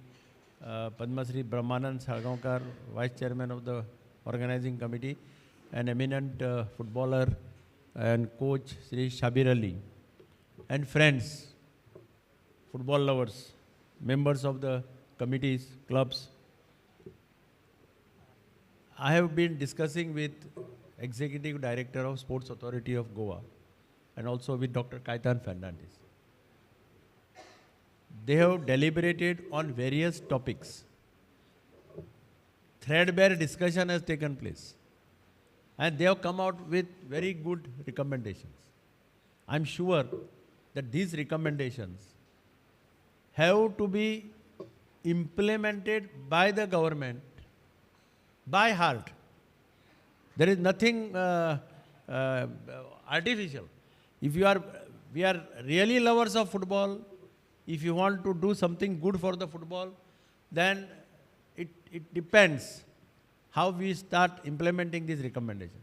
Padma Shri Brahmanand Sargaonkar, Vice Chairman of the Organizing Committee, and eminent footballer and coach Shri Shabir Ali, and friends, football lovers, members of the committees, clubs. I have been discussing with Executive Director of Sports Authority of Goa and also with Dr. Kaitan Fernandes. They have deliberated on various topics. Threadbare discussion has taken place. And they have come out with very good recommendations. I'm sure that these recommendations have to be implemented by the government by heart. There is nothing artificial. If we are really lovers of football, if you want to do something good for the football, then it depends how we start implementing these recommendations.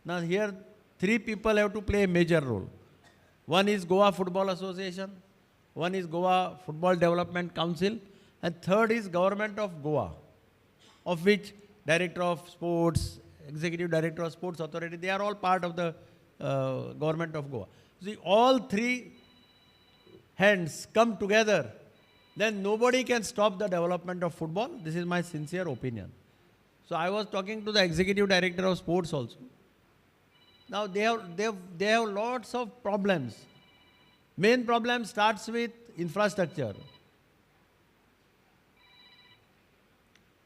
Now here, three people have to play a major role. One is Goa Football Association, one is Goa Football Development Council, and third is Government of Goa, of which Director of Sports, Executive Director of Sports Authority, they are all part of the Government of Goa. See, all three hands come together, then nobody can stop the development of football. This is my sincere opinion. So I was talking to the Executive Director of Sports also. Now they have lots of problems. Main problem starts with infrastructure.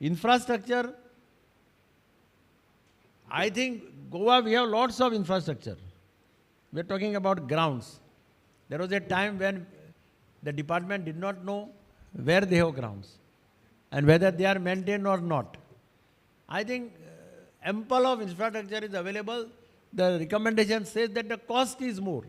Infrastructure, I think Goa, we have lots of infrastructure. We are talking about grounds. There was a time when the department did not know where they have grounds and whether they are maintained or not. I think ample of infrastructure is available. The recommendation says that the cost is more.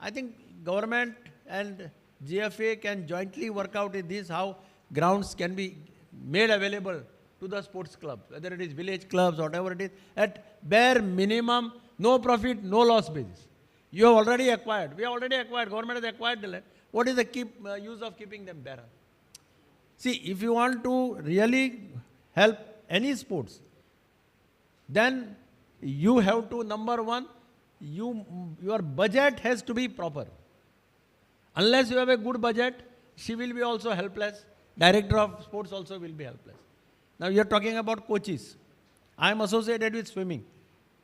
I think government and GFA can jointly work out in this how grounds can be made available to the sports clubs, whether it is village clubs or whatever it is, at bare minimum, no profit, no loss basis. You have already acquired. We have already acquired. Government has acquired the land. What is the use of keeping them barren? See, if you want to really help any sports, then you have to, number one, your budget has to be proper. Unless you have a good budget, she will be also helpless. Director of sports also will be helpless. Now you are talking about coaches. I am associated with swimming.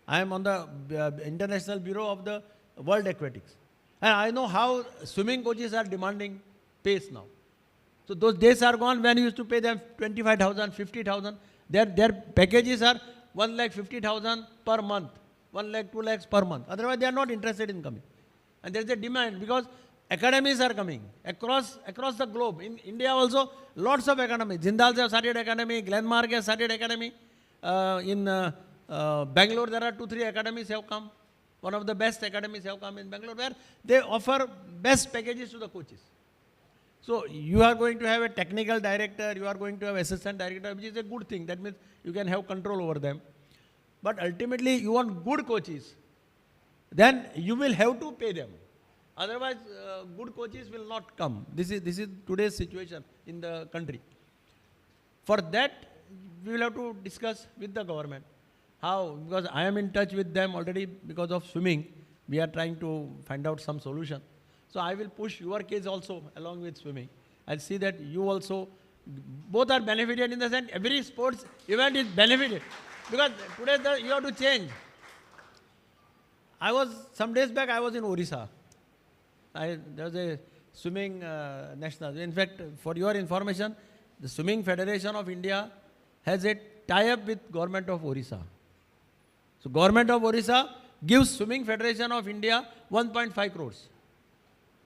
I am on the International Bureau of the World Aquatics. And I know how swimming coaches are demanding pace now. So those days are gone when you used to pay them 25,000, 50,000. Their packages are 1,50,000 per month, 1 lakh, 2 lakhs per month. Otherwise, they are not interested in coming. And there is a demand because academies are coming across the globe. In India also, lots of academies. Jindal have started academy, Glenmark has started academy. In Bangalore, there are 2-3 academies have come. One of the best academies have come in Bangalore where they offer best packages to the coaches. So you are going to have a technical director, you are going to have assistant director, which is a good thing. That means you can have control over them. But ultimately, you want good coaches. Then you will have to pay them. Otherwise, good coaches will not come. This is today's situation in the country. For that, we will have to discuss with the government. How? Because I am in touch with them already because of swimming. We are trying to find out some solution. So I will push your case also along with swimming. I'll see that you also, both are benefited in the sense every sports event is benefited. Because today you have to change. Some days back I was in Orissa. There was a swimming national. In fact, for your information, the Swimming Federation of India has a tie-up with Government of Orissa. So Government of Orissa gives Swimming Federation of India 1.5 crores.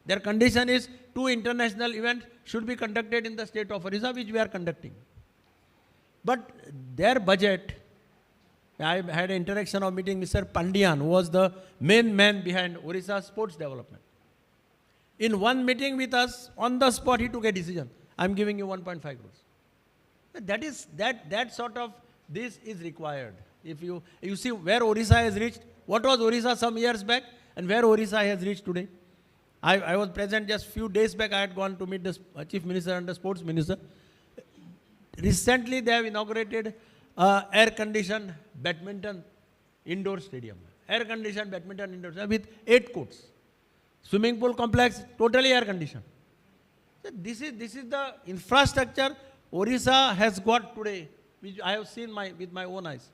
Their condition is 2 international events should be conducted in the state of Orissa, which we are conducting. But their budget, I had an interaction of meeting Mr. Pandian, who was the main man behind Orissa sports development. In one meeting with us, on the spot, he took a decision. I'm giving you 1.5 crores. That sort of this is required. If you see where Orissa has reached, what was Orissa some years back, and where Orissa has reached today. I was present just few days back. I had gone to meet the Chief Minister and the Sports Minister. Recently, they have inaugurated air-conditioned badminton indoor stadium. Air-conditioned badminton indoor stadium with 8 courts. Swimming pool complex, totally air-conditioned. So this is the infrastructure Orissa has got today, which I have seen with my own eyes.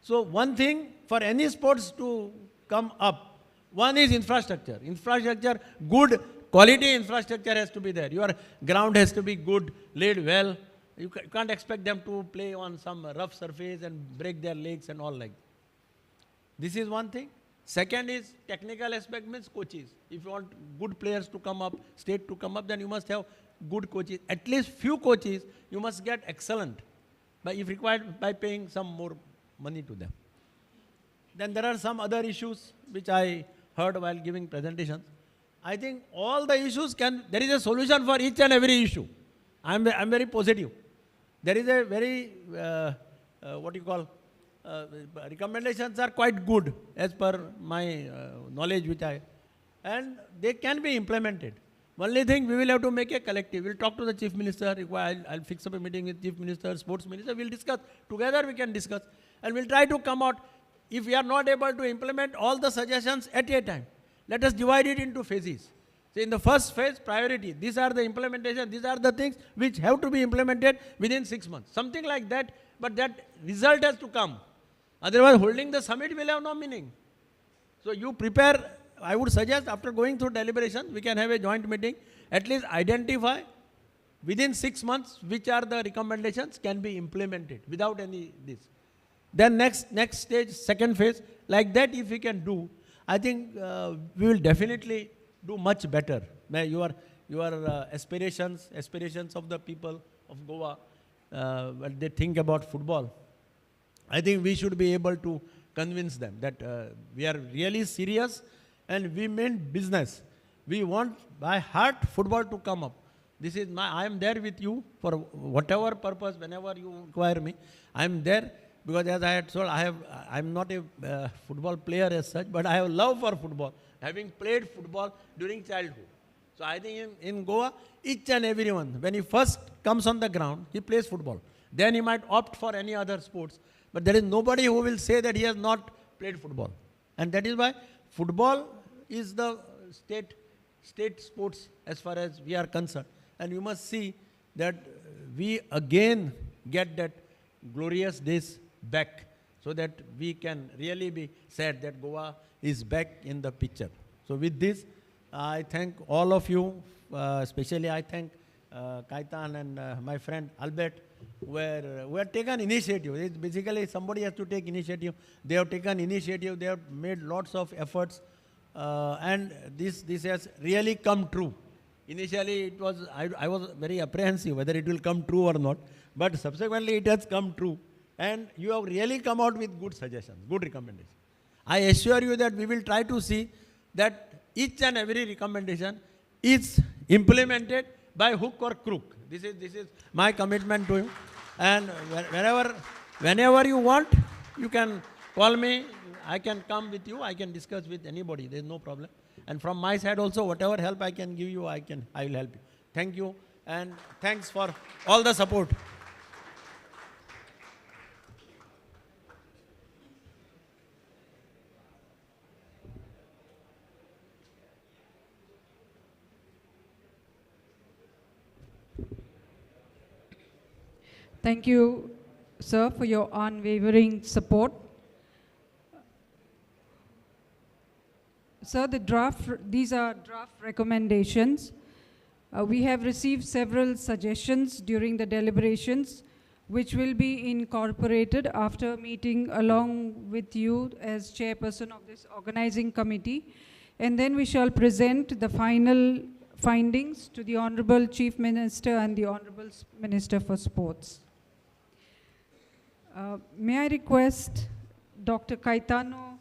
So one thing for any sports to come up, one is infrastructure. Infrastructure, good quality infrastructure has to be there. Your ground has to be good, laid well. You can't expect them to play on some rough surface and break their legs and all like that. This is one thing. Second is technical aspect, means coaches. If you want good players to come up, state to come up, then you must have good coaches. At least few coaches you must get excellent, if required, by paying some more money to them. Then there are some other issues which I heard while giving presentations. I think all the issues there is a solution for each and every issue. I'm very positive. There is a very, recommendations are quite good as per my knowledge and they can be implemented. Only thing, we will have to make a collective. We'll talk to the Chief Minister. I'll fix up a meeting with Chief Minister, Sports Minister. We'll discuss. Together we can discuss. And we'll try to come out. If we are not able to implement all the suggestions at a time, let us divide it into phases. So in the first phase, priority. These are the implementation. These are the things which have to be implemented within 6 months. Something like that. But that result has to come. Otherwise, holding the summit will have no meaning. So you prepare. I would suggest after going through deliberation, we can have a joint meeting. At least identify within 6 months which are the recommendations can be implemented without any this. Then next stage, second phase, like that if we can do, I think we will definitely do much better. Your aspirations of the people of Goa, what they think about football, I think we should be able to convince them that we are really serious and we mean business. We want by heart football to come up. I am there with you for whatever purpose, whenever you require me. I am there. Because as I had told, I'm not a football player as such, but I have love for football, having played football during childhood. So I think in Goa, each and everyone, when he first comes on the ground, he plays football. Then he might opt for any other sports. But there is nobody who will say that he has not played football. And that is why football is the state sports as far as we are concerned. And you must see that we again get that glorious days back, so that we can really be said that Goa is back in the picture. So with this, I thank all of you, especially I thank Kaitan and my friend Albert were taken initiative. It's basically, somebody has to take initiative. They have taken initiative. They have made lots of efforts, and this has really come true. Initially, it was I was very apprehensive whether it will come true or not, but subsequently it has come true, and you have really come out with good suggestions, good recommendations. I assure you that we will try to see that each and every recommendation is implemented by hook or crook. This is my commitment to you. And whenever you want, you can call me. I can come with you. I can discuss with anybody. There is no problem. And from my side also, whatever help I can give you, I will help you. Thank you, and thanks for all the support. Thank you, sir, for your unwavering support. Sir, these are draft recommendations. We have received several suggestions during the deliberations, which will be incorporated after meeting along with you as chairperson of this organizing committee. And then we shall present the final findings to the Honorable Chief Minister and the Honorable Minister for Sports. May I request Dr. Caetano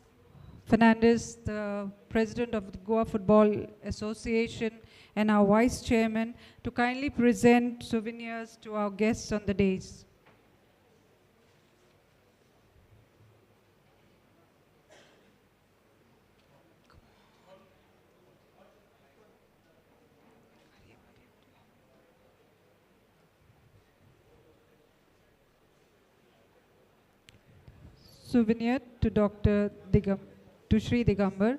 Fernandez, the President of the Goa Football Association and our Vice Chairman, to kindly present souvenirs to our guests on the dais. Souvenir to to Shri Digambar.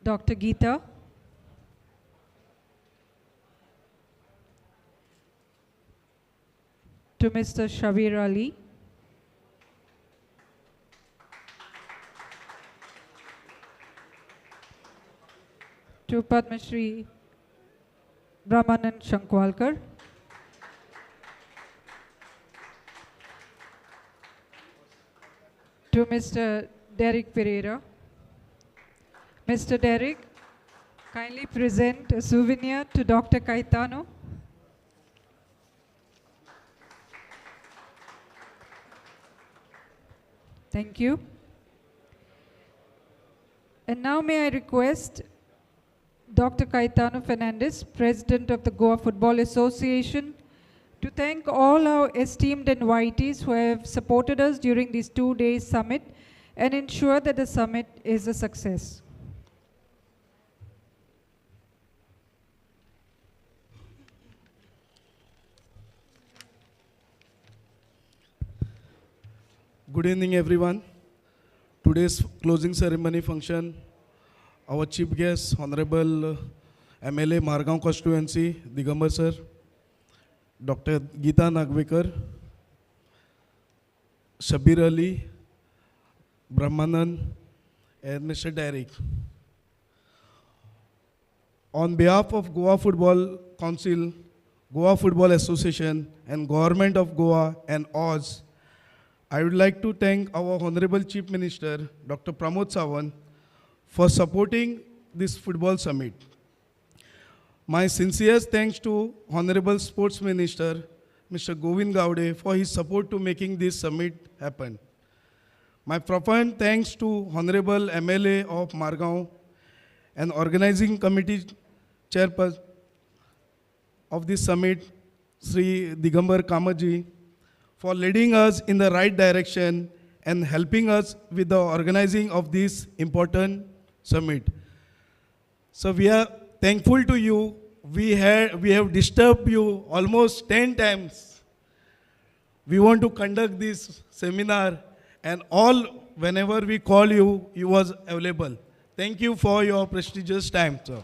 Dr. Geeta. To Mr. Shabir Ali. To Padma Shri Brahmanan Shankwalkar. To Mr. Derek Pereira. Mr. Derek, kindly present a souvenir to Dr. Caetano. Thank you. And now may I request Dr. Caetano Fernandez, President of the Goa Football Association, to thank all our esteemed invitees who have supported us during this 2-day summit and ensure that the summit is a success. Good evening, everyone. Today's closing ceremony function, our chief guest, Honorable MLA Margaon Constituency, Digambar sir, Dr. Geeta Nagvekar, Shabir Ali, Brahmanan, and Mr. Derek. On behalf of Goa Football Council, Goa Football Association, and Government of Goa and Oz, I would like to thank our Honorable Chief Minister, Dr. Pramod Sawant, for supporting this football summit. My sincerest thanks to Honorable Sports Minister, Mr. Govind Gaude, for his support to making this summit happen. My profound thanks to Honorable MLA of Margaon and Organizing Committee Chairperson of this summit, Sri Digambar Kamaji, for leading us in the right direction and helping us with the organizing of this important summit. So we are thankful to you. We have disturbed you almost 10 times. We want to conduct this seminar, and whenever we call you, you was available. Thank you for your prestigious time, sir.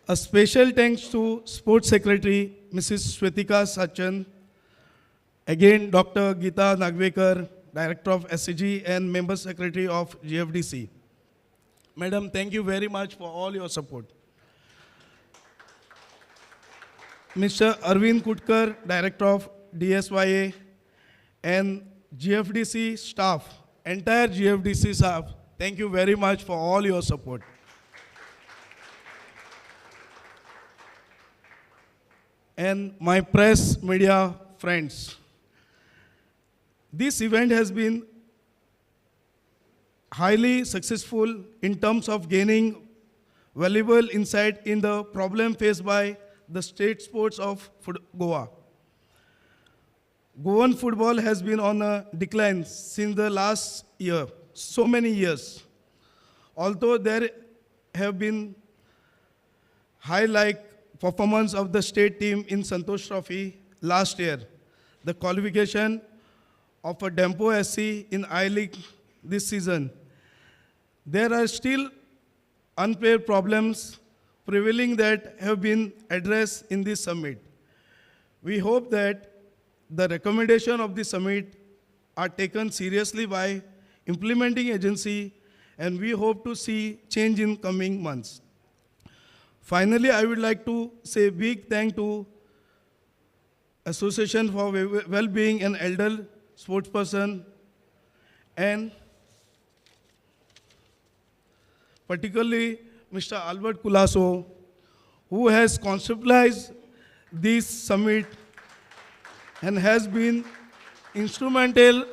A special thanks to Sports Secretary, Mrs. Shwetika Sachan, again Dr. Geeta Nagvekar, Director of SCG and Member Secretary of GFDC. Madam, thank you very much for all your support. Mr. Arvind Kutkar, Director of DSYA, and GFDC staff, entire GFDC staff, thank you very much for all your support. And my press media friends, this event has been highly successful in terms of gaining valuable insight in the problem faced by the state sports of Goa. Goan football has been on a decline since the last year, so many years. Although there have been high-like performance of the state team in Santosh Trophy last year, the qualification of a Dempo SC in I-League this season, there are still unplayed problems prevailing that have been addressed in this summit. We hope that the recommendation of the summit are taken seriously by implementing agency, and we hope to see change in coming months. Finally, I would like to say big thank to Association for Well-Being and Elder Sportsperson, and particularly Mr. Albert Culasso, who has conceptualized this summit and has been instrumental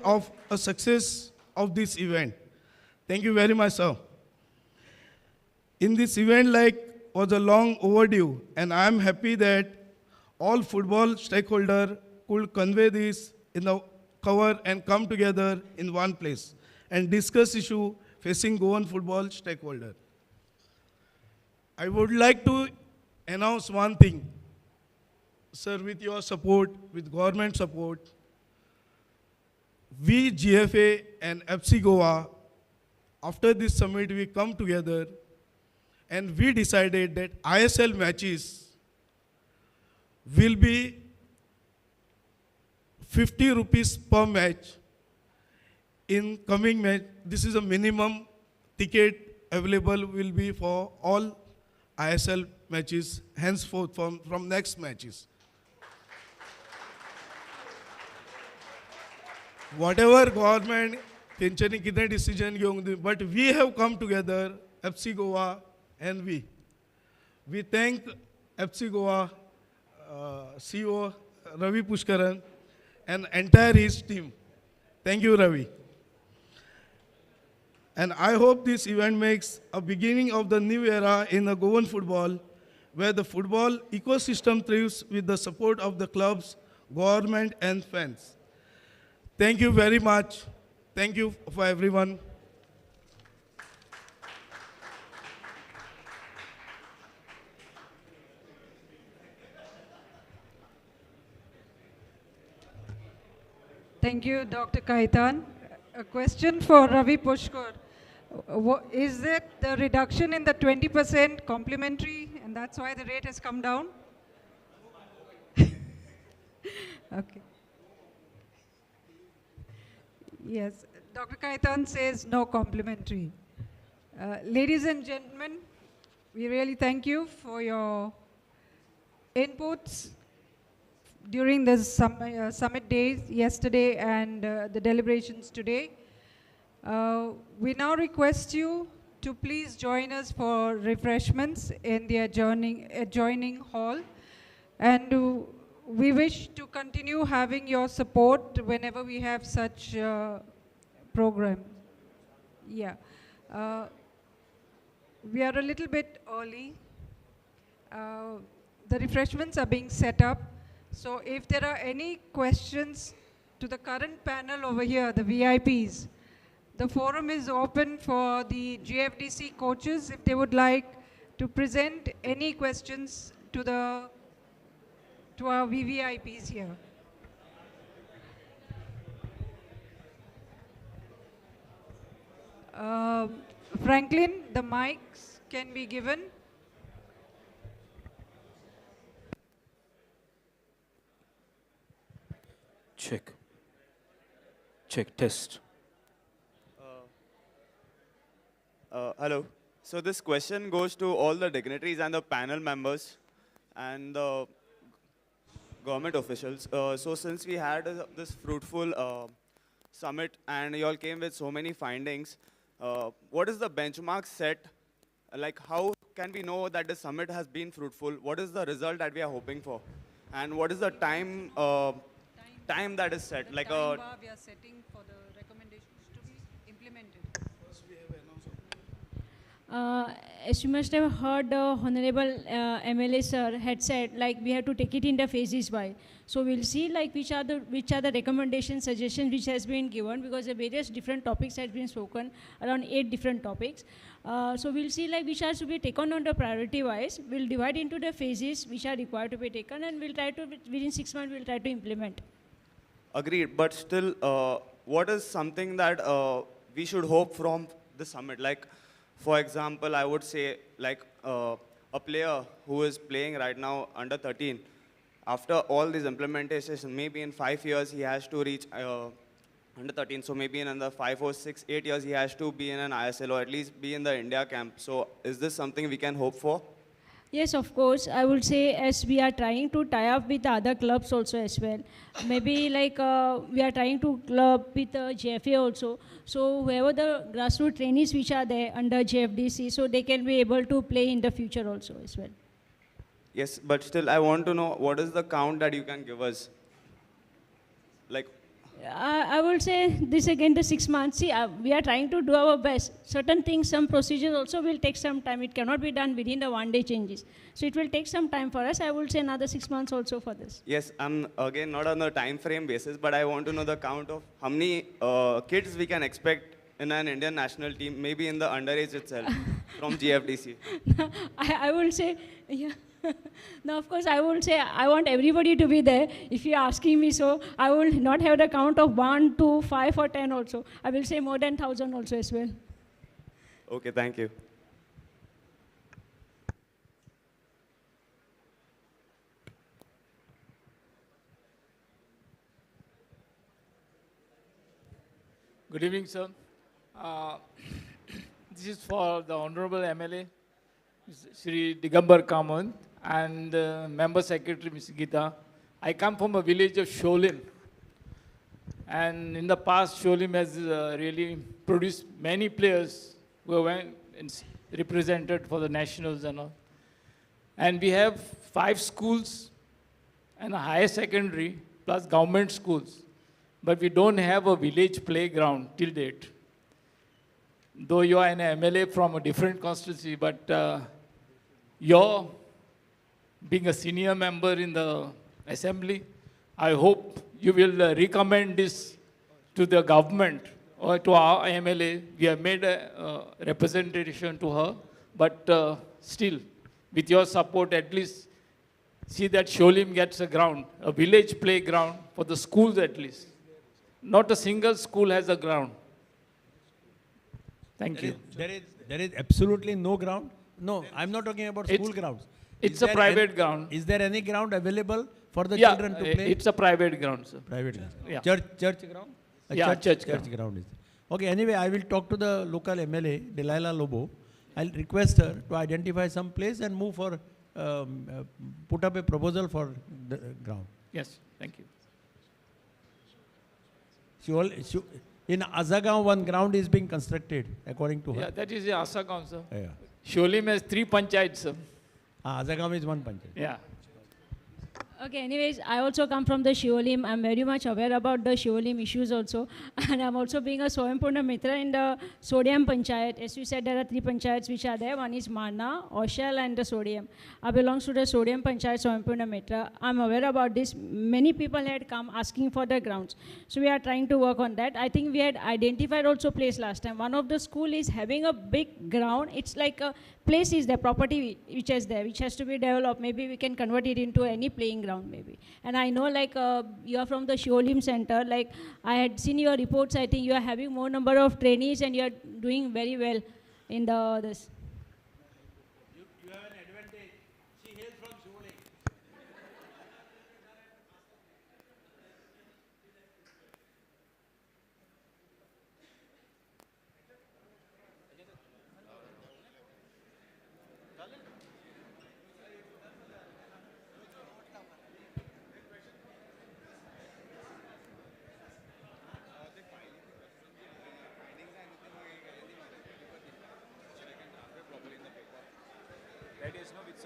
of a success of this event. Thank you very much, sir. In this event, was a long overdue, and I am happy that all football stakeholders could convey this in the cover and come together in one place and discuss issue facing Goan football stakeholder. I would like to announce one thing. Sir, with your support, with government support, we GFA and FC Goa, after this summit, we come together and we decided that ISL matches will be 50 rupees per match in coming match. This is a minimum ticket available will be for all ISL matches henceforth from next matches. Whatever government tension kitne decision घेऊंगे, but we have come together, FC Goa and we. We thank FC Goa CEO Ravi Pushkaran and entire his team. Thank you, Ravi. And I hope this event makes a beginning of the new era in the Goan football, where the football ecosystem thrives with the support of the clubs, government, and fans. Thank you very much. Thank you for everyone. Thank you, Dr. Kaitan. A question for Ravi Pushkar. Is it the reduction in the 20% complimentary, and that's why the rate has come down? Okay. Yes, Dr. Kaitan says no complimentary. Ladies and gentlemen, we really thank you for your inputs during the summit days yesterday and the deliberations today. We now request you to please join us for refreshments in the adjoining hall, and we wish to continue having your support whenever we have such program. Yeah. We are a little bit early. The refreshments are being set up. So if there are any questions to the current panel over here, the VIPs, the forum is open for the GFDC coaches if they would like to present any questions to our VVIPs here. Franklin, the mics can be given. Check. Check, test. Hello. So this question goes to all the dignitaries and the panel members and the government officials. So since we had this fruitful summit and you all came with so many findings, what is the benchmark set? Like how can we know that the summit has been fruitful? What is the result that we are hoping for? And what is the time that is set? Like time bar we are setting for the recommendations to be implemented. As you must have heard, the Honorable MLA sir had said, like we have to take it in the phases wise. So we'll see like which are the recommendations, suggestions which has been given, because the various different topics has been spoken, around 8 different topics. So we'll see like which has to be taken on the priority wise. We'll divide into the phases which are required to be taken, and we'll try to within 6 months we'll try to implement. Agreed, but still, what is something that we should hope from the summit? Like, for example, I would say like a player who is playing right now under 13, after all these implementations, maybe in 5 years he has to reach under 13. So maybe in another 5 or 6, 8 years he has to be in an ISL or at least be in the India camp. So is this something we can hope for? Yes, of course. I would say as we are trying to tie up with the other clubs also as well. Maybe like we are trying to club with JFA also. So whoever the grassroots trainees which are there under Gfdc, so they can be able to play in the future also as well. Yes, but still I want to know what is the count that you can give us? Like, I will say this again, the 6 months. See, we are trying to do our best. Certain things, some procedures also will take some time. It cannot be done within the 1 day changes. So it will take some time for us. I will say another 6 months also for this. yes, I'm again not on a time frame basis, but I want to know the count of how many kids we can expect in an Indian national team, maybe in the underage itself, from GFDC. I will say, yeah. Now, of course, I will say I want everybody to be there. If you're asking me so, I will not have the count of 1, 2, 5 or 10 also. I will say more than 1,000 also as well. Okay, thank you. Good evening, sir. This is for the Honorable MLA, Shri Digambar Kamant, and Member Secretary, Ms. Geeta. I come from a village of Sholim. And in the past, Sholim has really produced many players who were represented for the nationals and all. And we have 5 schools and a higher secondary plus government schools. But we don't have a village playground till date. Though you are an MLA from a different constituency, but you're being a senior member in the assembly, I hope you will recommend this to the government or to our MLA. We have made a representation to her, but still, with your support, at least see that Sholim gets a ground, a village playground for the schools at least. Not a single school has a ground. Thank you. There is absolutely no ground. No, I'm not talking about school grounds. It's a private ground. Is there any ground available for the Yeah, children to play? it's a private ground, sir. Private ground. Yeah. Church ground? Yeah, church ground is. Okay, anyway, I will talk to the local MLA, Delilah Lobo. I'll request her to identify some place and move for, put up a proposal for the ground. Yes, thank you. In Azagaon, one ground is being constructed, according to her. Yeah, that is the Asagaon, sir. Yeah. Sholim has 3 panchayats, sir. Azagaon is one panchayat. Yeah. Okay, anyways, I also come from the Shiolim. I'm very much aware about the Shiolim issues also. And I'm also being a Soyampurna Mitra in the Sodium Panchayat. As you said, there are 3 panchayats which are there. One is Marna, Oshal, and the Sodium. I belong to the Sodium Panchayat Soyampurna Mitra. I'm aware about this. Many people had come asking for the grounds. So we are trying to work on that. I think we had identified also place last time. One of the school is having a big ground. It's like a place is there, property which is there, which has to be developed. Maybe we can convert it into any playing ground maybe. And I know like you are from the Shiolim Center. Like I had seen your reports. I think you are having more number of trainees and you are doing very well in the this. You have an advantage. She hails from Shiolim.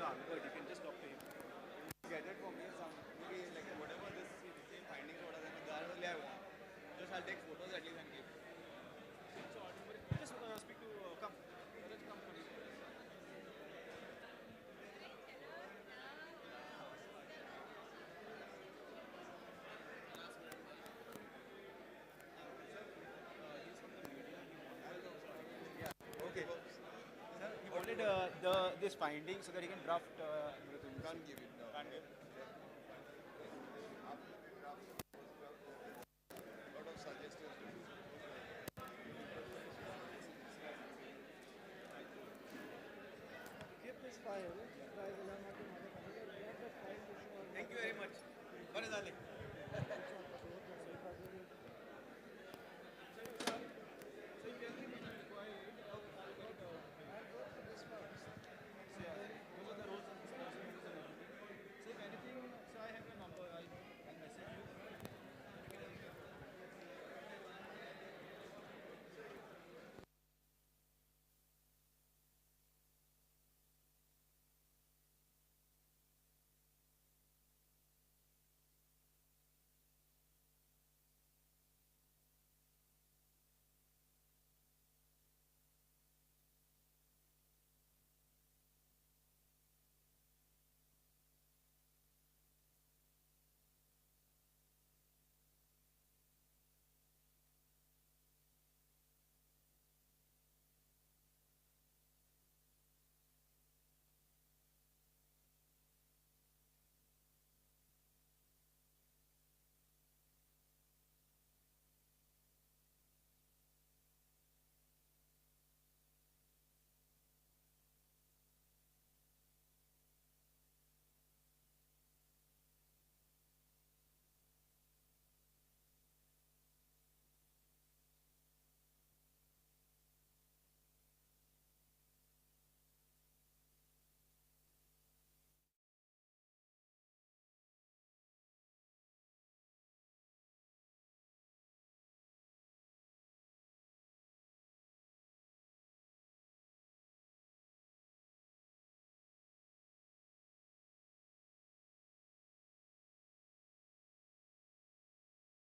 But you can just talk to him. Gathered for me some, maybe like whatever this same findings what are there, that only I want. Just I'll take photos at least and give. So just speak to come. Let's come. Okay. Sir, he wanted this finding so that he can draft everything. Can't give it now. Can't give. Lot of suggestions. Keep this file. Thank you very much. What is that?